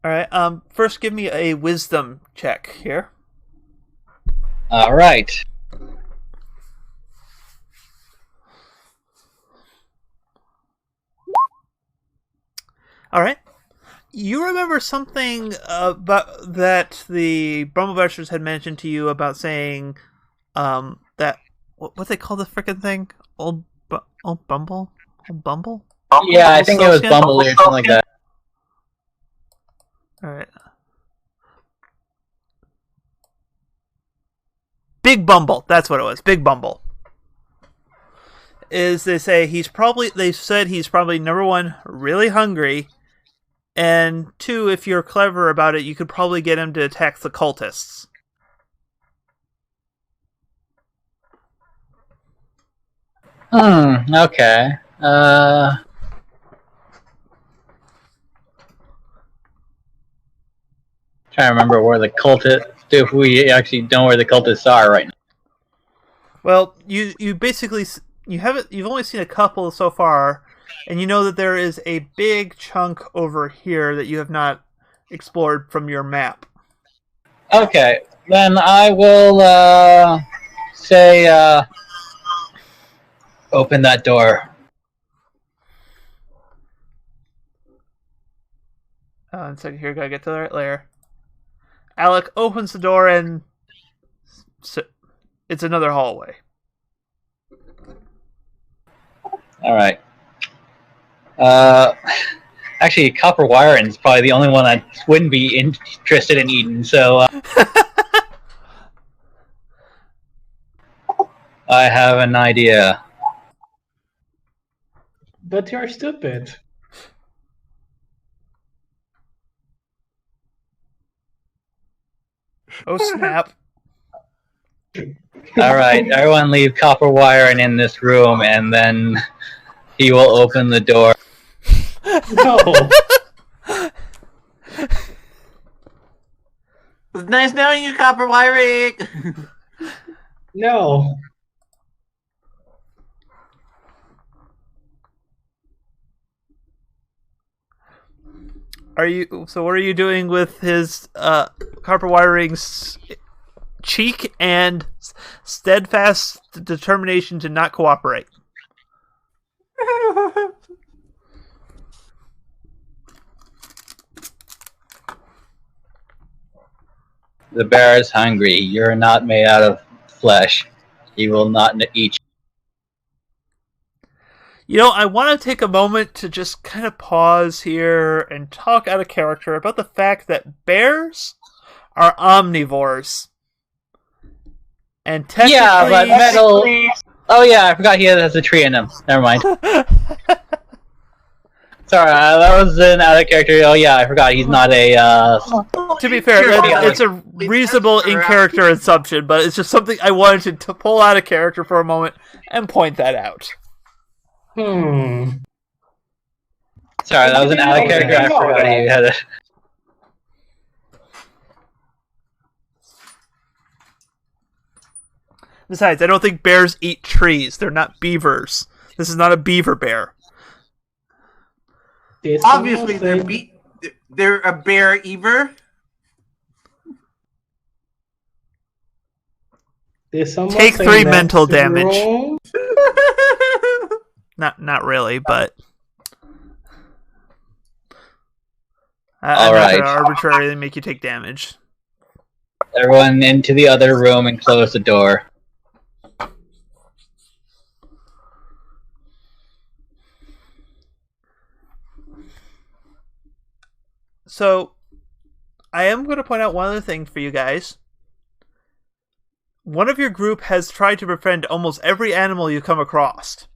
Alright, first give me a wisdom check here. All right. Alright. You remember something about that the Brumblebashers had mentioned to you about saying that what they call the frickin' thing? Old Bumble? Old Bumble? Yeah, I think it was Soulskin? Bumble or something like that. Alright. Big Bumble, that's what it was. Big Bumble. Is they said he's probably number one, really hungry, and two, if you're clever about it, you could probably get him to attack the cultists. Okay. Trying to remember where the cultists, if we actually know where the cultists are right now. Well, you basically you've only seen a couple so far, and you know that there is a big chunk over here that you have not explored from your map. Okay, then I will say open that door. One second here, gotta get to the right layer. Alec opens the door and it's another hallway. All right. Actually, copper wiring is probably the only one I wouldn't be interested in eating. So I have an idea. But you're stupid. Oh snap. All right, everyone leave copper wiring in this room, and then he will open the door. No. It's nice knowing you, Copper Wiring. No. What are you doing with his copper wiring's cheek and steadfast determination to not cooperate? The bear is hungry. You're not made out of flesh. He will not eat you. You know, I want to take a moment to just kind of pause here and talk out of character about the fact that bears are omnivores. And technically... Yeah, but metal... Oh yeah, I forgot he has a tree in him. Never mind. Sorry, that was an out of character. Oh yeah, I forgot he's not a... To be fair, it's a reasonable in-character assumption, but it's just something I wanted to pull out of character for a moment and point that out. Hmm. Sorry, that was an out of character. I forgot he had a... Besides, I don't think bears eat trees. They're not beavers. This is not a beaver bear. Obviously, they're a bear eater. Take 3 mental damage. Not really, but I'm not going to arbitrarily make you take damage. Everyone into the other room and close the door. So, I am going to point out one other thing for you guys. One of your group has tried to befriend almost every animal you come across.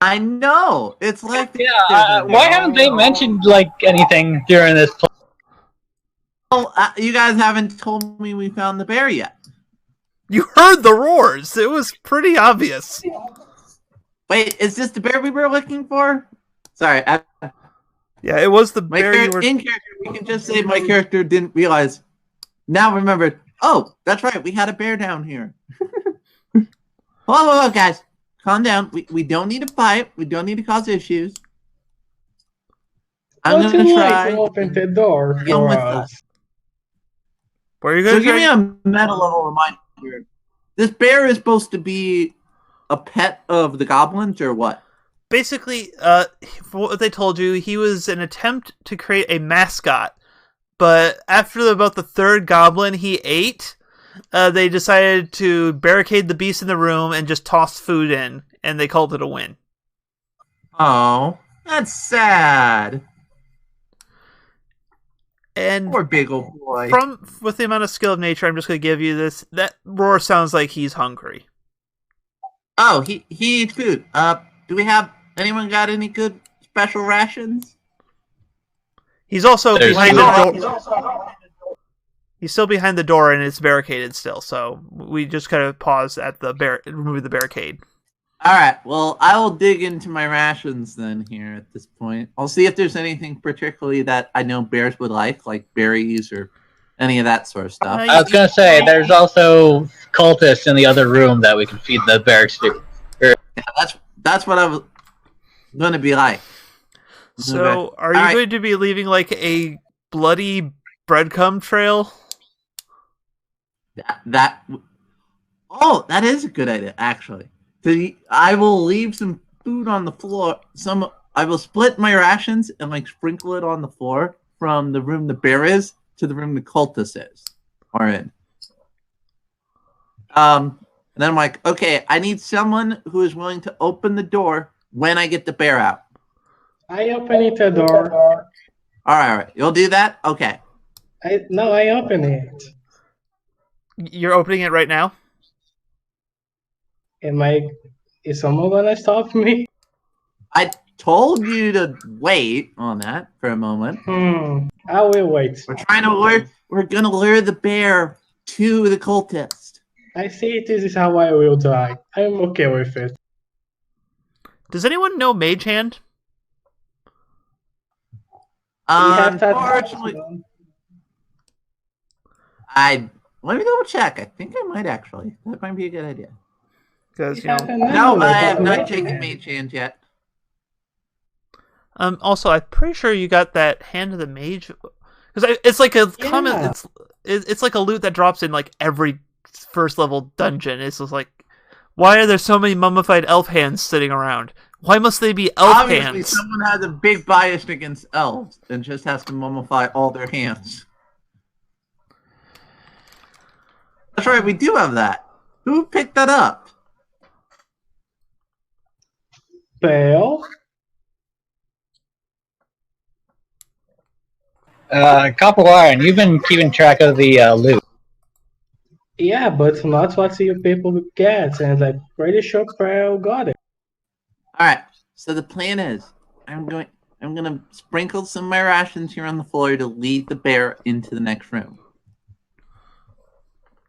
I know. It's like Why haven't they mentioned like anything during this? you guys haven't told me we found the bear yet. You heard the roars. It was pretty obvious. Wait, is this the bear we were looking for? Sorry, Yeah, it was the my bear you were... in character. We can just say my character didn't realize. Now remembered. Oh, that's right. We had a bear down here. Whoa, guys, calm down. We don't need to fight. We don't need to cause issues. I'm What's gonna it try. like to open the door Come for with us? Where are you So going give me to a meta level reminder. This bear is supposed to be a pet of the goblins, or what? Basically, for what they told you, he was an attempt to create a mascot. But after about the third goblin he ate, they decided to barricade the beast in the room and just toss food in, and they called it a win. Oh, that's sad. And Poor big old boy. with the amount of skill of nature, I'm just going to give you this. That roar sounds like he's hungry. Oh, he eats food. Do we have anyone got any good special rations? He's also There's behind no- the door. He's still behind the door and it's barricaded still. So we just kind of pause at the remove the barricade. All right. Well, I will dig into my rations then here at this point. I'll see if there's anything particularly that I know bears would like berries or any of that sort of stuff. I was gonna say there's also cultists in the other room that we can feed the bears to. Yeah, that's what I was going to be like. So Okay. are you All right. going to be leaving like a bloody breadcrumb trail? Oh, that is a good idea, actually. I will leave some food on the floor. I will split my rations and like sprinkle it on the floor from the room the bear is to the room the cultist are in. And then I'm like, okay, I need someone who is willing to open the door when I get the bear out. I open the door. All right. You'll do that? Okay. I open it. You're opening it right now? Is someone gonna stop me? I told you to wait on that for a moment. I will wait. We're gonna lure the bear to the cultist. I see this is how I will die. I'm okay with it. Does anyone know Mage Hand? We have that- Unfortunately, let me double check. I think I might actually. That might be a good idea. Because We have an No, amulet I have of not Mage taken Hand. Mage Hand yet. Also, I'm pretty sure you got that Hand of the Mage, because it's like a common. Yeah. It's like a loot that drops in like every first level dungeon. It's just like, why are there so many mummified elf hands sitting around? Why must they be elf Obviously, hands? someone has a big bias against elves and just has to mummify all their hands. That's right, we do have that. Who picked that up? Bell? Copper Iron, you've been keeping track of the loot. Yeah, but not what you people get, and I'm pretty sure Bell got it. All right. So the plan is, I'm gonna sprinkle some of my rations here on the floor to lead the bear into the next room.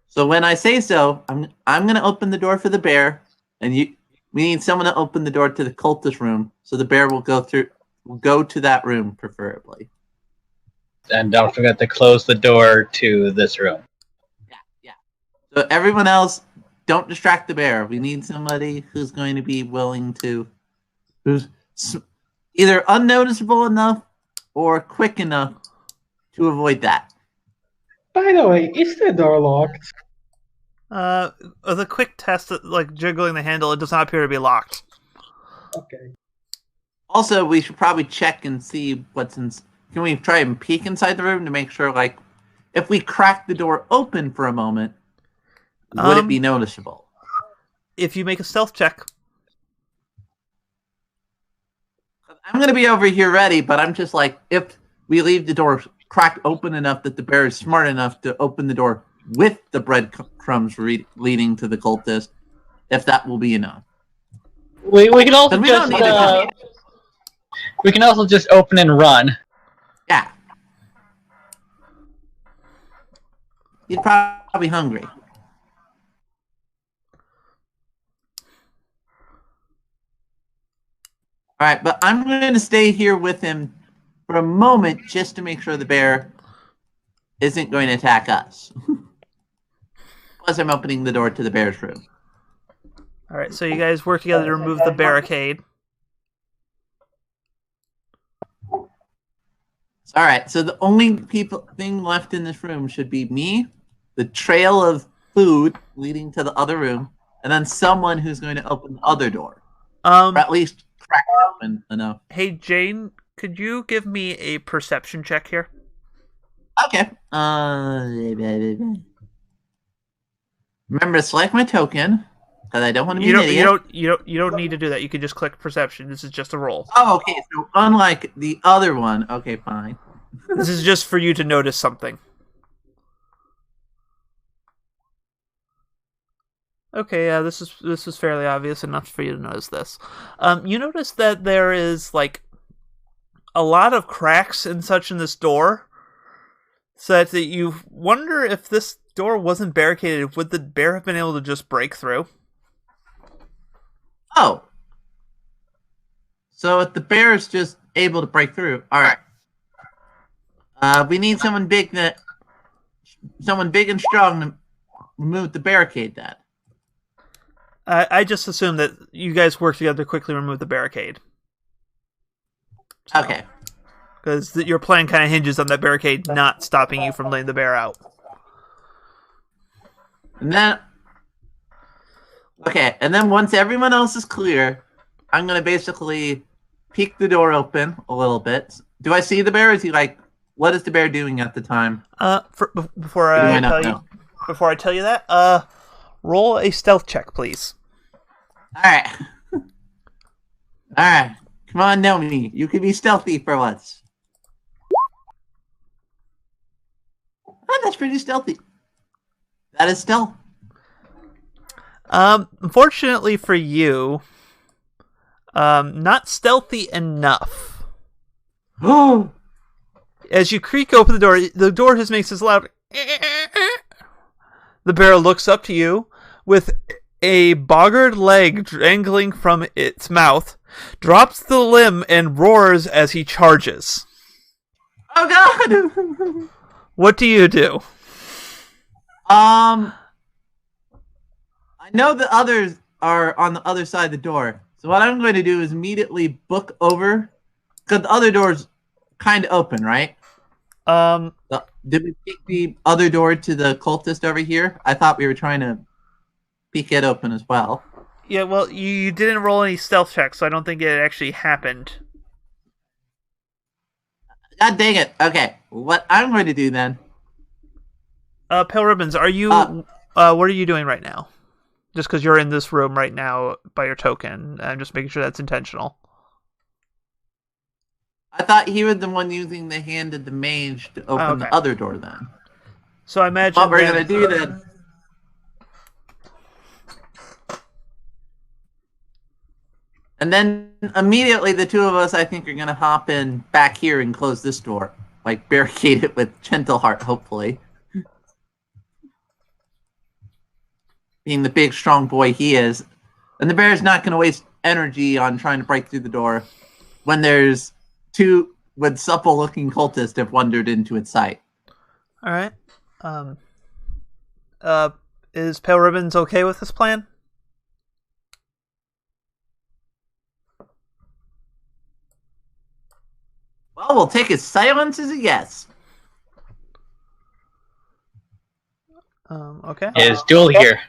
So when I say so, I'm gonna open the door for the bear, and we need someone to open the door to the cultist room, so the bear will go to that room preferably. And don't forget to close the door to this room. Yeah. So everyone else, don't distract the bear. We need somebody who's going to be willing to, who's either unnoticeable enough or quick enough to avoid that. By the way, is the door locked? The quick test, like jiggling the handle, it does not appear to be locked. Okay. Also, we should probably check and see what's in. Can we try and peek inside the room to make sure, like, if we crack the door open for a moment, would it be noticeable? If you make a stealth check. I'm gonna be over here ready, but I'm just like, if we leave the door cracked open enough that the bear is smart enough to open the door with the breadcrumbs leading to the cultist, if that will be enough. We can also We don't need to we can also just open and run. Yeah. He's probably hungry. Alright, but I'm going to stay here with him for a moment just to make sure the bear isn't going to attack us. Plus, I'm opening the door to the bear's room. Alright, so you guys work together to remove the barricade. Alright, so the only thing left in this room should be me, the trail of food leading to the other room, and then someone who's going to open the other door. Or at least crack it open enough. Hey, Jane, could you give me a perception check here? Okay. Remember to select my token, because I don't want to be an idiot. You don't need to do that. You can just click perception. This is just a roll. Oh, okay. So unlike the other one, okay, fine. This is just for you to notice something. Okay, yeah, this is fairly obvious enough for you to notice this. You notice that there is like a lot of cracks and such in this door, so that you wonder if this door wasn't barricaded, would the bear have been able to just break through? Oh. So if the bear is just able to break through, alright. We need someone big and strong to remove the barricade then. I just assumed that you guys work together to quickly remove the barricade. So, okay. Because your plan kind of hinges on that barricade not stopping you from letting the bear out. And then... Okay, and then once everyone else is clear, I'm going to basically peek the door open a little bit. Do I see the bear? Is he like... What is the bear doing at the time? Before I tell you that, roll a stealth check, please. Alright. Alright. Come on, Nomi. You can be stealthy for once. Oh, that's pretty stealthy. That is stealth. Unfortunately for you, not stealthy enough. Oh! As you creak open the door just makes this loud... The bear looks up to you with a boggard leg dangling from its mouth, drops the limb, and roars as he charges. Oh god! What do you do? I know the others are on the other side of the door. So what I'm going to do is immediately book over, because the other door's kind of open, right? Did we peek the other door to the cultist over here? I thought we were trying to peek it open as well. Yeah, well, you didn't roll any stealth checks, so I don't think it actually happened. God dang it. Okay, what I'm going to do then... Pale Ribbons, are you... what are you doing right now? Just because you're in this room right now by your token. I'm just making sure that's intentional. I thought he was the one using the hand of the mage to open the other door then. So I imagine what we're going to do then... And then immediately the two of us, I think, are going to hop in back here and close this door. Like, barricade it with gentle heart, hopefully. Being the big, strong boy he is. And the bear's not going to waste energy on trying to break through the door when there's two with supple-looking cultists have wandered into its sight. Alright. Is Pale Ribbons okay with this plan? Well, we'll take his silence as a yes. Okay. Is Duel here?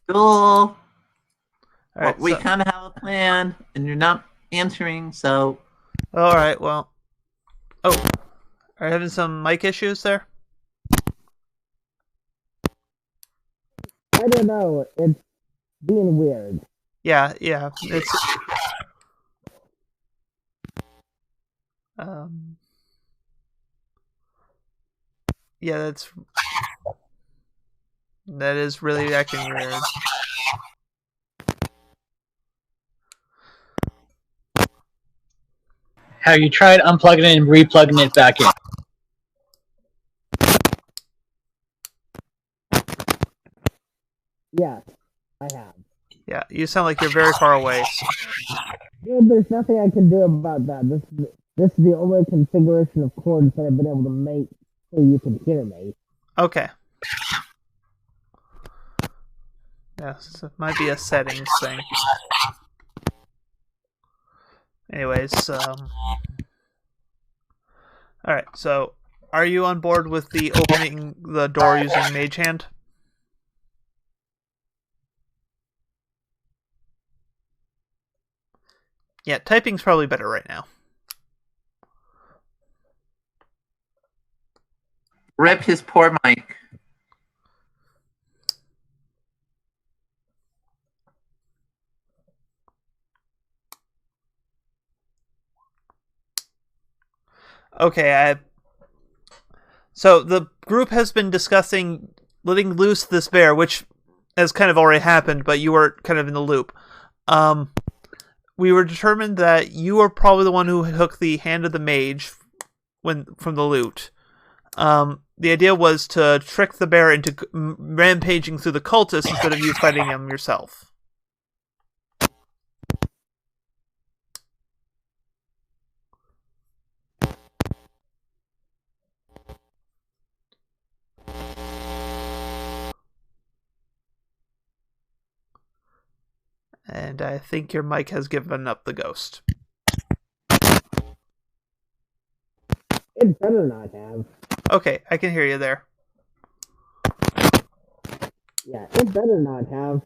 Cool. Alright, we kind of have a plan, and you're not answering, so... Alright, well... Oh. Are you having some mic issues there? I don't know. It's being weird. Yeah, it's... Yeah, that is really acting weird. Have you tried unplugging it and replugging it back in? Yes, I have. Yeah, you sound like you're very far away. Dude, there's nothing I can do about that. This is the only configuration of chords that I've been able to make so you can hear me. Okay. Yes, it might be a settings thing. Anyways, alright, so are you on board with the opening the door using Mage Hand? Yeah, typing's probably better right now. Rip his poor mic. Okay, so the group has been discussing letting loose this bear, which has kind of already happened, but you were kind of in the loop. We were determined that you were probably the one who hooked the hand of the mage from the loot. The idea was to trick the bear into rampaging through the cultists instead of you fighting them yourself. And I think your mic has given up the ghost. It better not have. Okay, I can hear you there. Yeah, it better not have.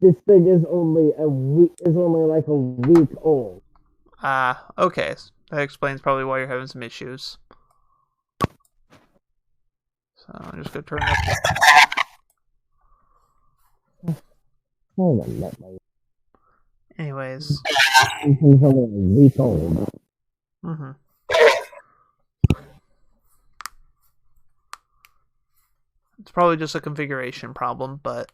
This thing is only like a week old. Okay. That explains probably why you're having some issues. So I'm just gonna turn up. Hold on, let me. Anyways. This thing's only a week old. Mm-hmm. It's probably just a configuration problem, but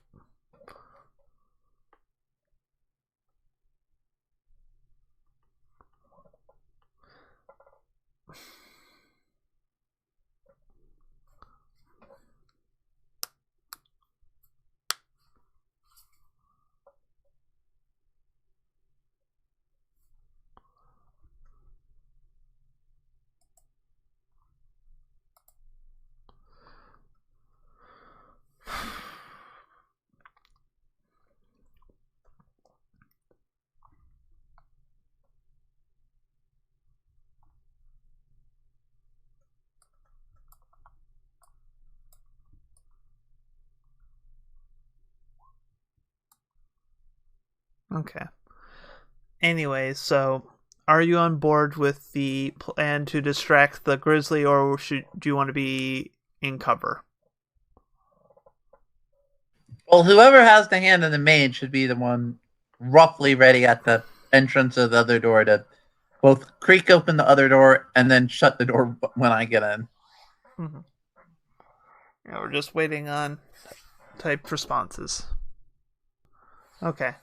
okay. Anyways, so are you on board with the plan to distract the grizzly, or do you want to be in cover? Well, whoever has the hand of the mage should be the one roughly ready at the entrance of the other door to both creak open the other door and then shut the door when I get in. Mm-hmm. Yeah, we're just waiting on typed responses. Okay.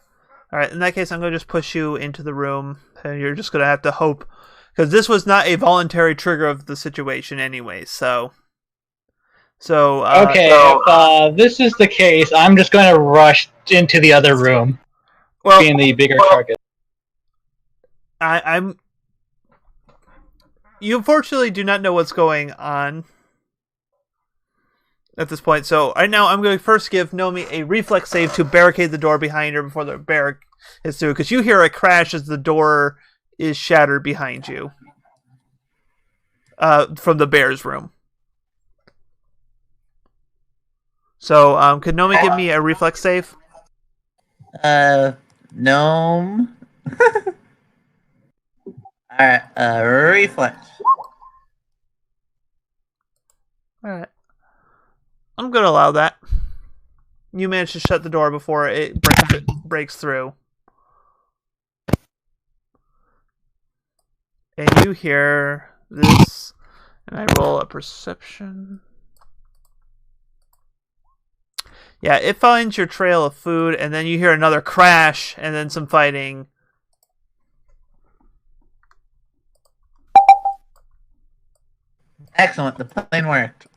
Alright, in that case, I'm going to just push you into the room, and you're just going to have to hope, because this was not a voluntary trigger of the situation anyway, so... Okay, if this is the case, I'm just going to rush into the other room, being the bigger target. You unfortunately do not know what's going on at this point, so right now I'm going to first give Nomi a reflex save to barricade the door behind her before the bear is through, because you hear a crash as the door is shattered behind you from the bear's room. So, could Nomi give me a reflex save? Gnome. Alright, reflex. Alright. I'm going to allow that. You managed to shut the door before it breaks through. And you hear this, and I roll a perception. Yeah, it finds your trail of food, and then you hear another crash, and then some fighting. Excellent. The plane worked.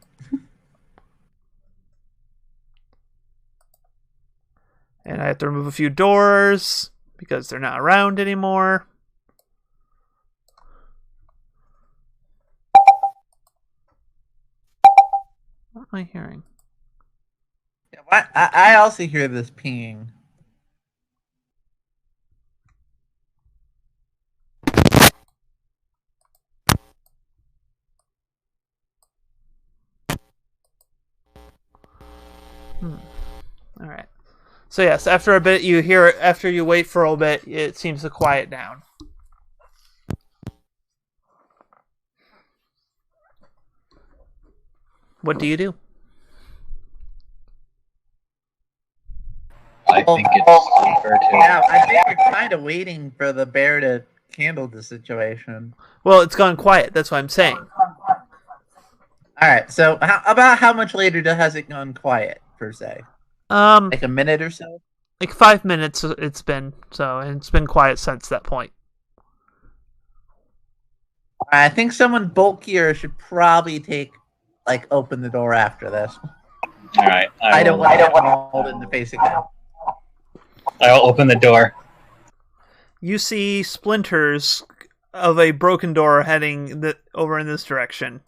And I have to remove a few doors because they're not around anymore. What am I hearing? I also hear this pinging. All right. So yes, after a bit you hear it. After you wait for a bit, it seems to quiet down. What do you do? I think it's safer to. Yeah, I think we're kind of waiting for the bear to handle the situation. Well, it's gone quiet. That's what I'm saying. All right. So, about how much later has it gone quiet per se? Like a minute or so? Like 5 minutes. It's been so, and it's been quiet since that point. I think someone bulkier should probably open the door after this. All right. I don't want to hold in the face again. I'll open the door. You see splinters of a broken door heading over in this direction.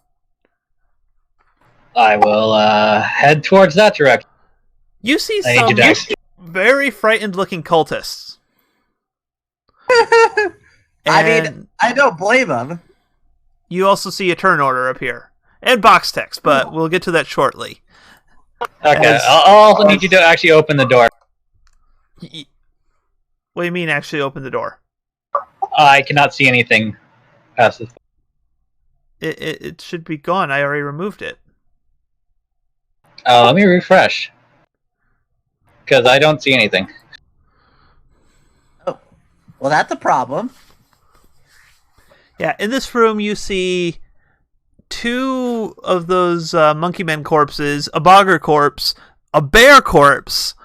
I will head towards that direction. You see I need some you to very frightened-looking cultists. I mean, I don't blame them. You also see a turn order appear. And box text, but we'll get to that shortly. Okay, I'll also need you to actually open the door. What do you mean, actually open the door? I cannot see anything past this. It should be gone. I already removed it. Let me refresh. Because I don't see anything. Oh, well, that's a problem. Yeah, in this room you see 2 of those monkey men corpses, a bogger corpse, a bear corpse,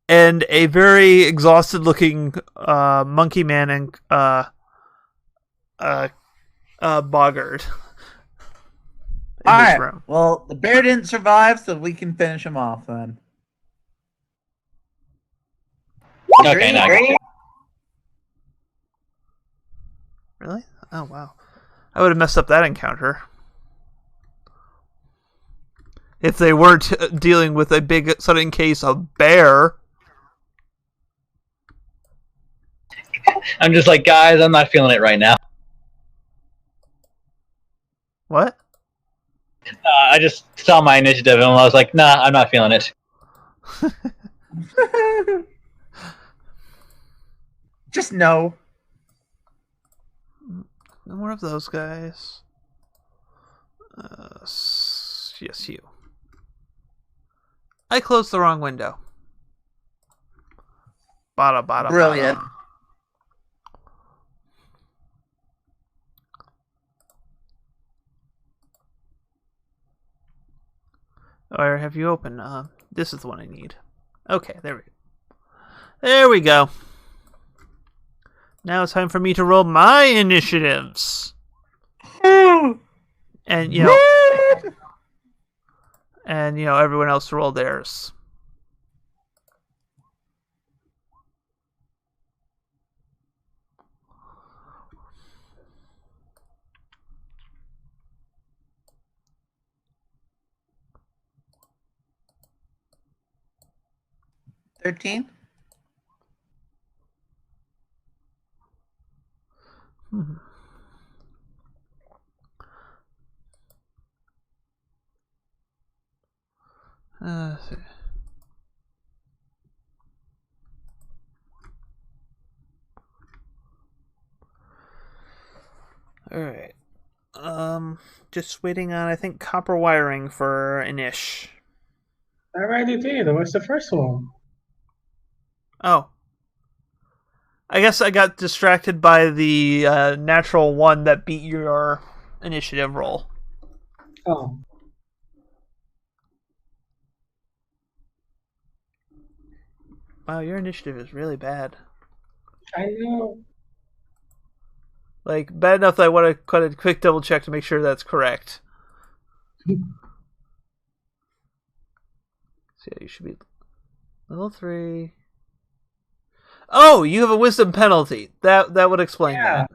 and a very exhausted-looking monkey man and boggard. All right. Room. Well, the bear didn't survive, so we can finish him off then. Okay, now Really? Oh, wow. I would have messed up that encounter. If they weren't dealing with a big sudden case of bear. I'm just like, guys, I'm not feeling it right now. What? I just saw my initiative and I was like, nah, I'm not feeling it. Just no. No more of those guys. Yes, you. I closed the wrong window. Bada. Brilliant. Or have you opened? This is the one I need. Okay, there we go. There we go. Now it's time for me to roll my initiatives. And everyone else roll theirs. $13. Let's see. All right. Just waiting on, I think, copper wiring for an ish. I already did. What's the first one? Oh. I guess I got distracted by the natural one that beat your initiative roll. Oh, Wow, your initiative is really bad. I know. Like, bad enough that I want to cut a quick double check to make sure that's correct. So yeah, you should be level 3. Oh, you have a wisdom penalty. That would explain Yeah. that.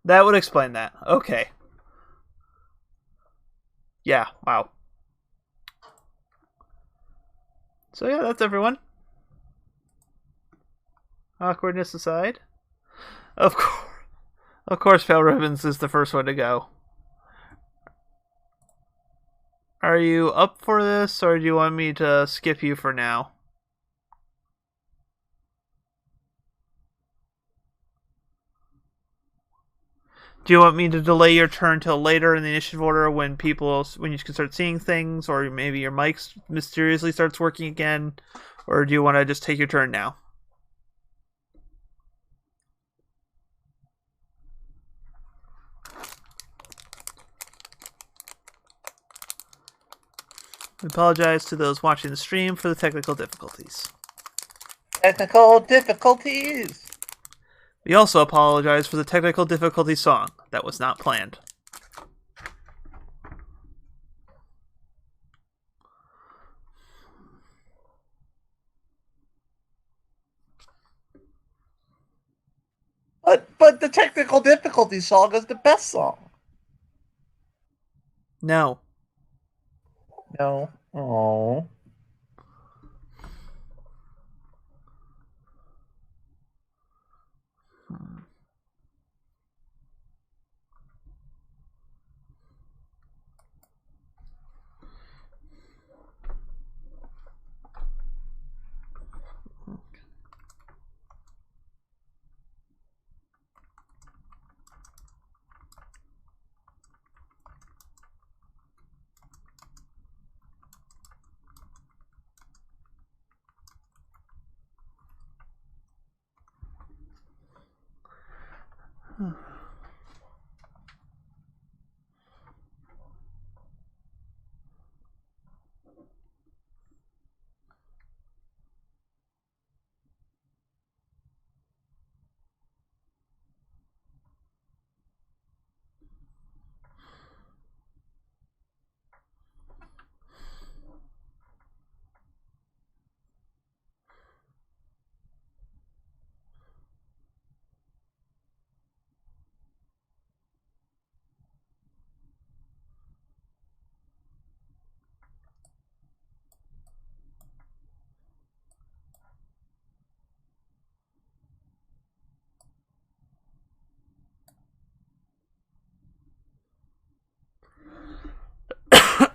That would explain that. Okay. Yeah, wow. So yeah, that's everyone. Awkwardness aside. Of course, Pale Ribbons is the first one to go. Are you up for this, or do you want me to skip you for now? Do you want me to delay your turn till later in the initiative order when you can start seeing things, or maybe your mic mysteriously starts working again, or do you want to just take your turn now? We apologize to those watching the stream for the technical difficulties. Technical difficulties. We also apologize for the technical difficulty song that was not planned. But the technical difficulty song is the best song. No. No. Oh.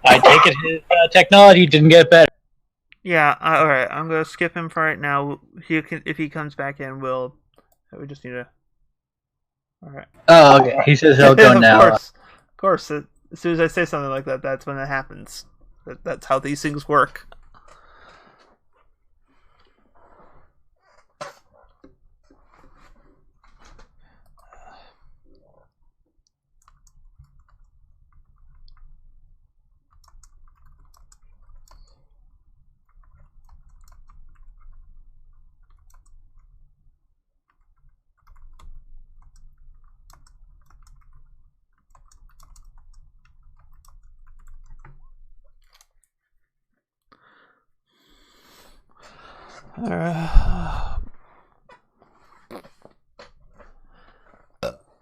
I take it his technology didn't get better. Yeah, alright, I'm going to skip him for right now. If he comes back in, we just need to... Alright. Oh, okay. He says he'll go now. Of course. As soon as I say something like that, that's when it happens. That's how these things work.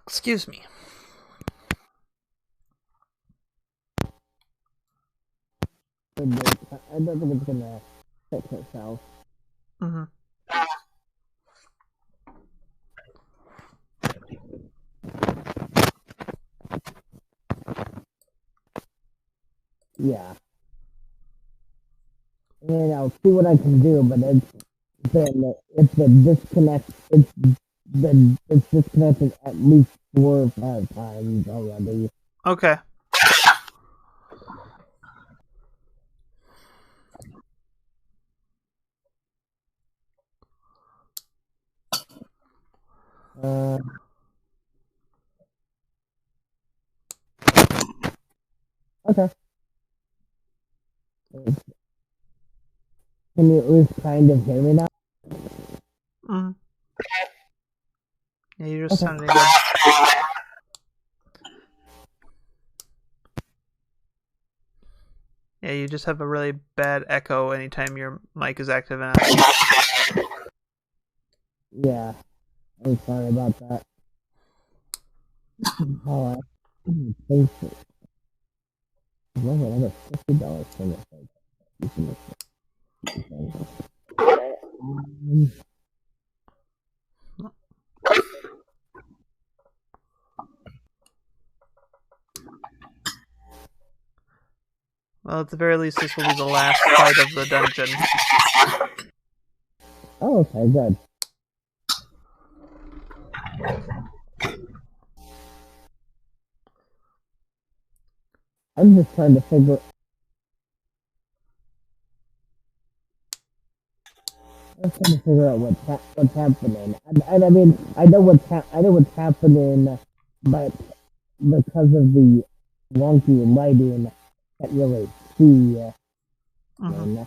Excuse me. I don't think it's gonna fix itself. Mm-hmm. Yeah. And I'll see what I can do, but it's disconnected at least 4 or 5 times already. Okay. Okay. Can you at least kind of hear me now? Mm. Yeah, you're just Okay. sounding good. Yeah, you just have a really bad echo anytime your mic is active and on. Yeah. I'm sorry about that. Oh, I think so. Well, another $50 for this. Well, at the very least, this will be the last fight of the dungeon. Oh, okay, good. I'm just trying to figure. I'm trying to figure out what's happening. And I mean, I know what's happening, but because of the wonky lighting, I can't really see. Mm-hmm.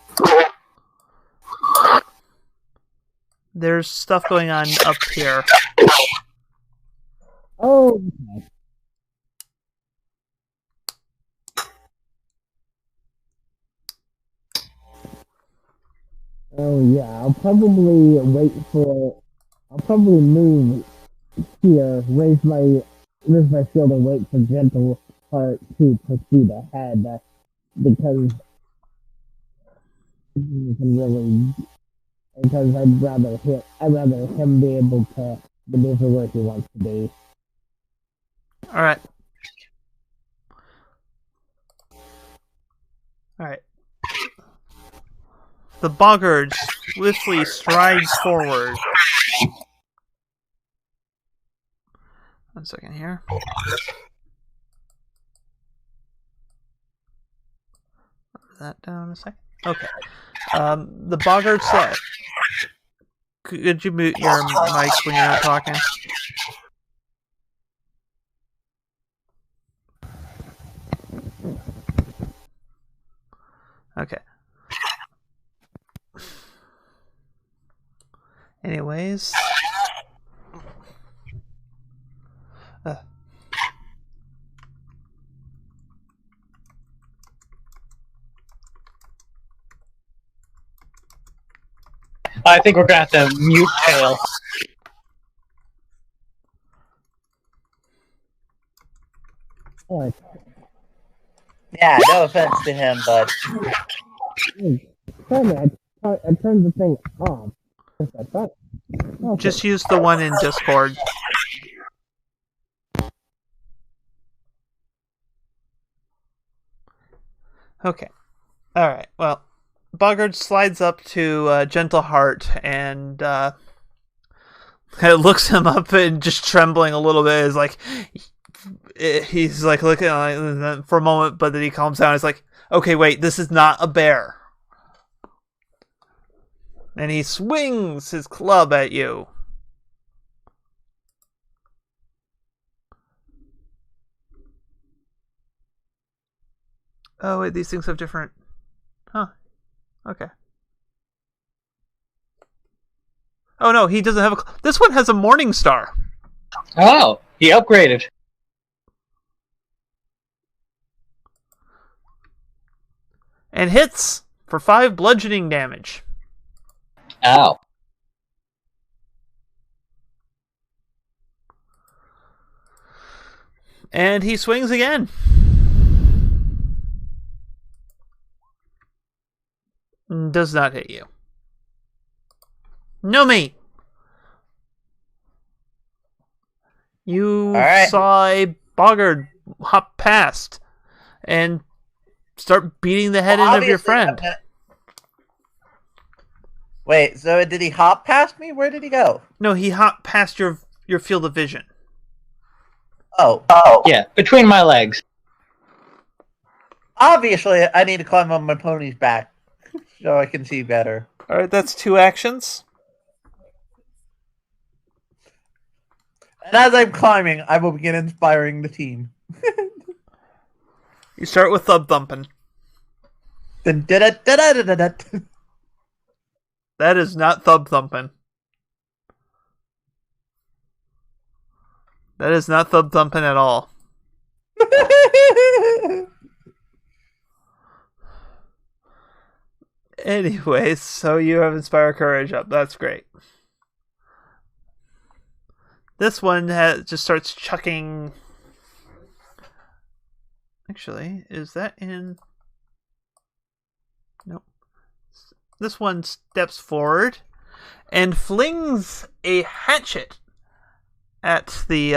There's stuff going on up here. Oh, okay. Oh yeah, I'll probably move here, raise my shield and wait for Gentle Heart to proceed ahead, because he can really, because I'd rather him be able to maneuver where he wants to be. Alright. Alright. The boggard swiftly strides forward. 1 second here. Put that down a second. Okay. The boggard said, could you mute your mic when you're not talking? Okay. Anyways. I think we're gonna have to mute Tail. Oh, Yeah, no offense to him, but I turned the thing off. I thought, okay. Just use the one in Discord. Okay. Alright, well, Boggart slides up to Gentle Heart and looks him up and just trembling a little bit is like, he's like looking for a moment, but then he calms down. He's like, okay, wait, this is not a bear. And he swings his club at you. Oh, wait, these things have different... Huh. Okay. Oh, no, he doesn't have a... This one has a Morning Star. Oh, he upgraded. And hits for 5 bludgeoning damage. Ow. And he swings again. Does not hit you. No, me. You saw a boggard hop past and start beating the head in of your friend. Wait, so did he hop past me? Where did he go? No, he hopped past your field of vision. Oh. Yeah, between my legs. Obviously, I need to climb on my pony's back so I can see better. Alright, that's 2 actions. And as I'm climbing, I will begin inspiring the team. You start with thumb thumping. Dun-dun-dun-dun-dun-dun-dun. That is not thumb thumping. That is not thumb thumping at all. Anyways, so you have Inspire Courage up. That's great. This one just starts chucking. Actually, is that in? Nope. This one steps forward and flings a hatchet at the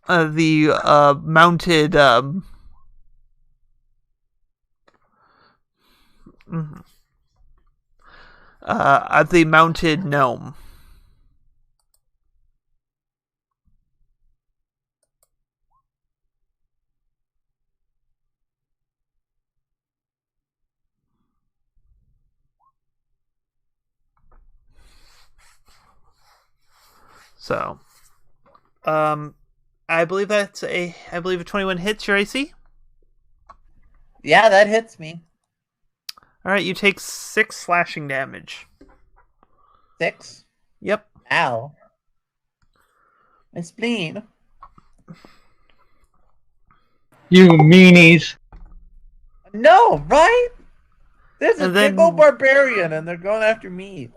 mounted at the mounted gnome. So, I believe a 21 hits your AC. Yeah, that hits me. All right, you take 6 slashing damage. 6. Yep. Ow. My spleen. You meanies. No, right? There's a And then- big old barbarian, and they're going after me.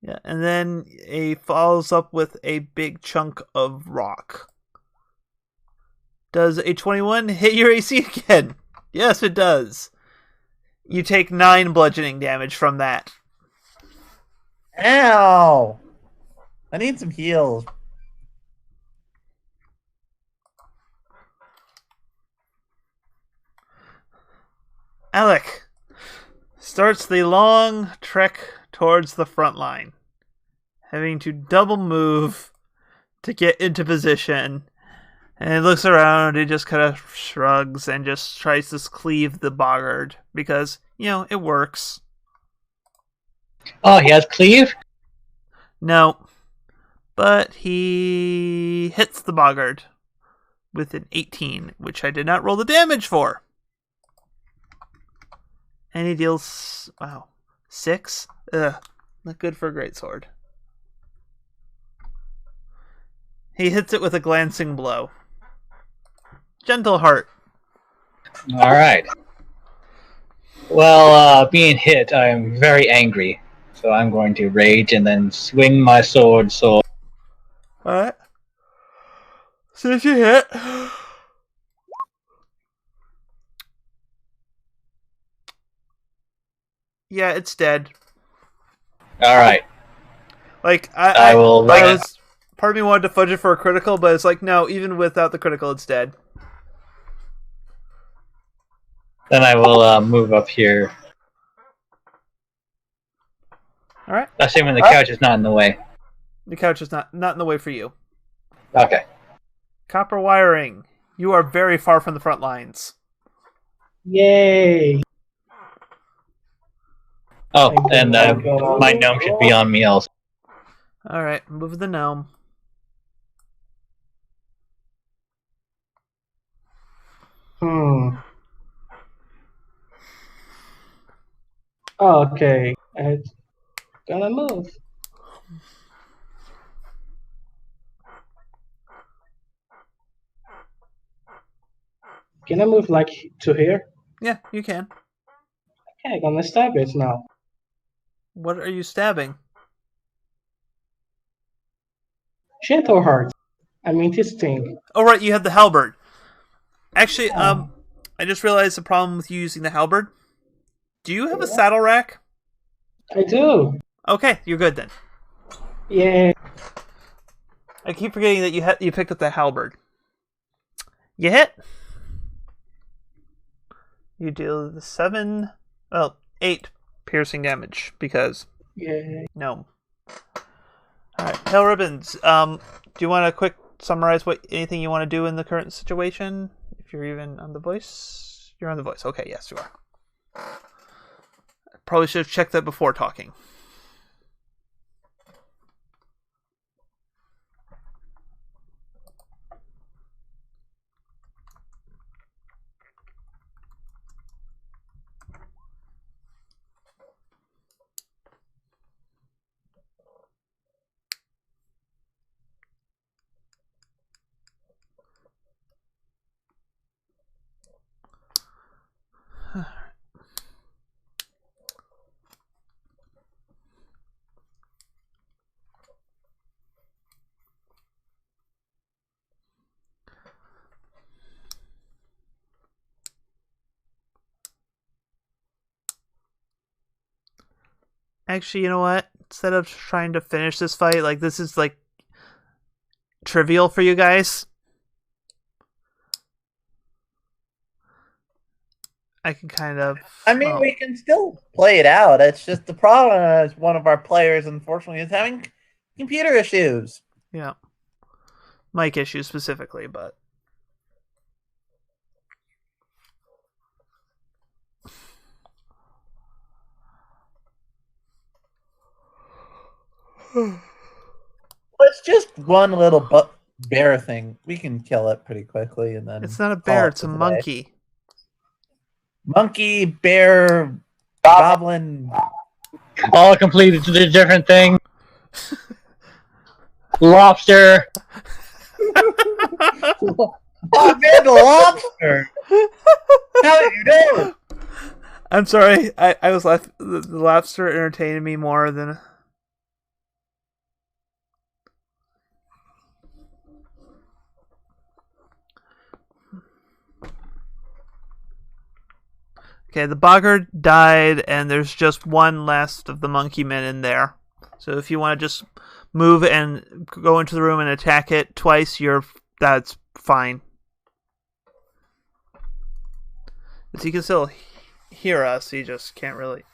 Yeah, and then it follows up with a big chunk of rock. Does a 21 hit your AC again? Yes, it does. You take 9 bludgeoning damage from that. Ow! I need some heals. Alec starts the long trek towards the front line, having to double move to get into position. And he looks around, he just kind of shrugs and just tries to cleave the boggart because, it works. Oh, he has cleave? No, but he hits the boggart with an 18, which I did not roll the damage for. And he deals, 6? Ugh, not good for a greatsword. He hits it with a glancing blow. Gentle heart. Alright. Well, being hit, I am very angry. So I'm going to rage and then swing my sword. Alright. Since you hit. Yeah, it's dead. Alright. Like, I will I write was, part of me wanted to fudge it for a critical, but it's like, no, even without the critical, it's dead. Then I will move up here. Alright. Assuming the couch is not in the way. The couch is not in the way for you. Okay. Copper wiring. You are very far from the front lines. Yay! Oh, and my gnome should be on me also. Alright, move the gnome. Okay, it's gonna move. Can I move like to here? Yeah, you can. Okay, gonna stab it now. What are you stabbing? Gentle heart. I mean this thing. Oh, right, you have the halberd. Actually, I just realized the problem with you using the halberd. Do you have a saddle rack? I do. Okay, you're good then. Yeah. I keep forgetting that you picked up the halberd. You hit. You deal the 8 piercing damage because no. All right, Pale Ribbons. Do you want to quick summarize anything you want to do in the current situation? If you're even on the voice, you're on the voice. Okay, yes, you are. Probably should have checked that before talking. Actually, you know what? Instead of trying to finish this fight, like, this is, like, trivial for you guys. I can kind of... I mean, we can still play it out. It's just the problem is one of our players, unfortunately, is having computer issues. Yeah. Mic issues specifically, but... It's just one little bear thing. We can kill it pretty quickly, and then It's not a bear, it's a monkey. Monkey, bear, goblin. All completed to the different thing. Lobster. Oh man, the lobster! How did you do? I'm sorry, I was left. The lobster entertained me more than... Okay, the boggart died, and there's just one last of the monkey men in there. So if you want to just move and go into the room and attack it twice, that's fine. But he can still hear us, he just can't really.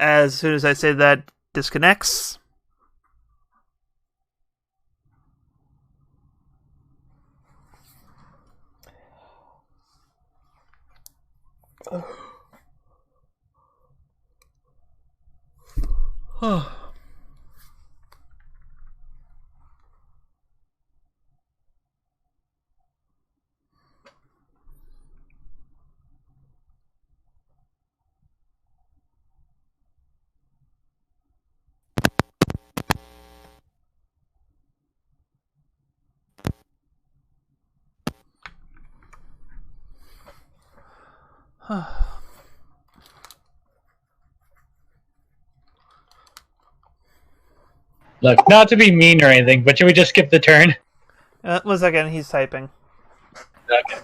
As soon as I say that, disconnects. Look, not to be mean or anything, but should we just skip the turn? 1 second, he's typing. Okay.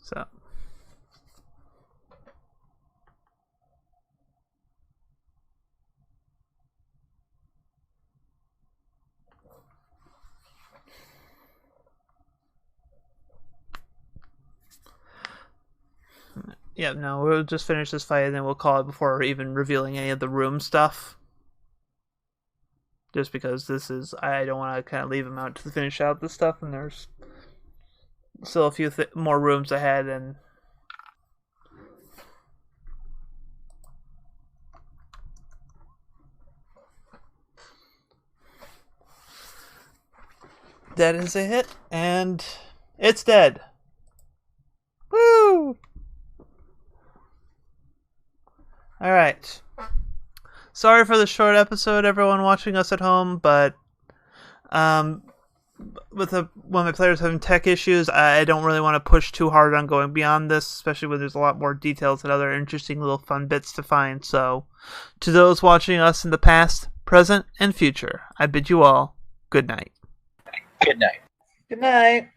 So. Yeah, no, we'll just finish this fight and then we'll call it before even revealing any of the room stuff. Just because I don't want to kind of leave him out to finish out this stuff, and there's still a few more rooms ahead, and that is a hit, and it's dead. Woo! Alright. Sorry for the short episode, everyone watching us at home, but with one of my players having tech issues, I don't really want to push too hard on going beyond this, especially when there's a lot more details and other interesting little fun bits to find. So, to those watching us in the past, present, and future, I bid you all good night. Good night. Good night.